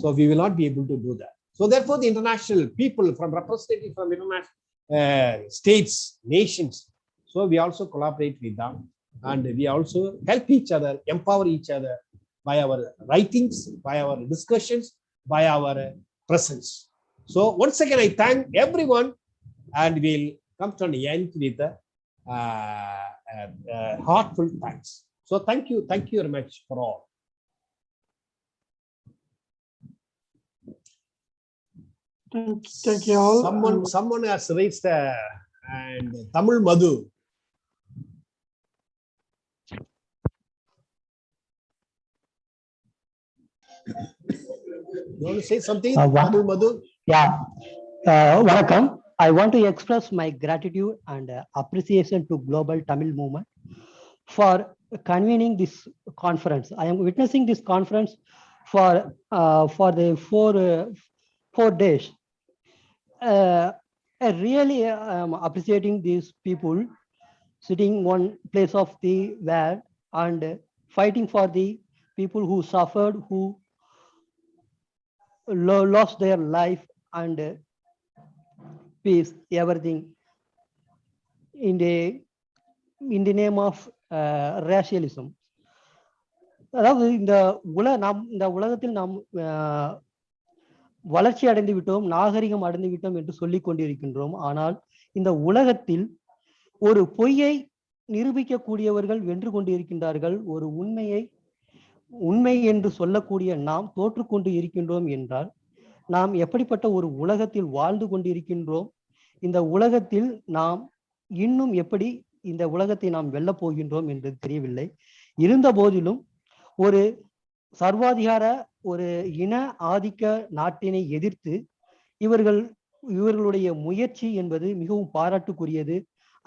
so we will not be able to do that. So therefore, the international people from representative from international states, nations, so we also collaborate with them, and we also help each other, empower each other by our writings, by our discussions, by our presence. So once again, I thank everyone, and we'll come to an end with a heartfelt thanks. So thank you very much for all. Thank you all. Someone has raised and Tamil Madhu. You want to say something, Tamil Madhu? Yeah. Vanakkam. I want to express my gratitude and appreciation to Global Tamil Movement for convening this conference. I am witnessing this conference for the 4 days. I really am appreciating these people sitting one place of the world and fighting for the people who suffered, who lost their life and peace, everything in the name of racialism. அதாவது இந்த உலகத்தில் நாம் வளர்ச்சி அடைந்து விட்டோம், நாகரிகம் அடைந்து விட்டோம் என்று சொல்லிக் கொண்டிருக்கின்றோம். ஆனால் இந்த உலகத்தில் ஒரு பொய்யை நிரூபிக்கக்கூடியவர்கள் வென்று கொண்டிருக்கின்றார்கள். ஒரு உண்மை என்று சொல்லக்கூடிய நாம் தோற்றுக்கொண்டு இருக்கின்றோம் என்றால் நாம் எப்படிப்பட்ட ஒரு உலகத்தில் வாழ்ந்து கொண்டிருக்கின்றோம்? இந்த உலகத்தில் நாம் இன்னும் எப்படி இந்த உலகத்தை நாம் வெல்லப் போகின்றோம் என்று தெரியவில்லை. இருந்த போதிலும் ஒரு சர்வாதிகார ஒரு இன ஆதிக்க நாட்டினை எதிர்த்து இவர்களுடைய முயற்சி என்பது மிகவும் பாராட்டுக்குரியது.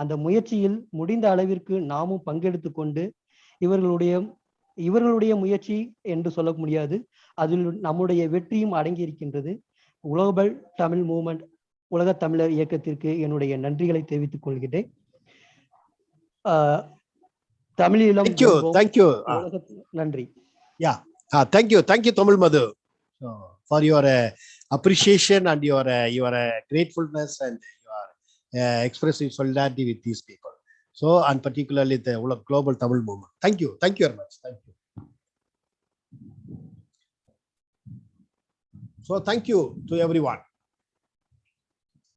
அந்த முயற்சியில் முடிந்த அளவிற்கு நாமும் பங்கெடுத்து கொண்டு இவர்களுடைய முயற்சி என்று சொல்ல முடியாது, அதில் நம்முடைய வெற்றியும் அடங்கி இருக்கின்றது. குளோபல் தமிழ் மூவ்மெண்ட், உலக தமிழர் இயக்கத்திற்கு என்னுடைய நன்றிகளை தெரிவித்துக் கொள்கிறேன். தமிழீழம் நன்றி. Thank you Tamil Madhu for your appreciation and your gratefulness and your expressive solidarity with these people. So, and particularly the Global Tamil Movement. Thank you very much. Thank you. So thank you to everyone.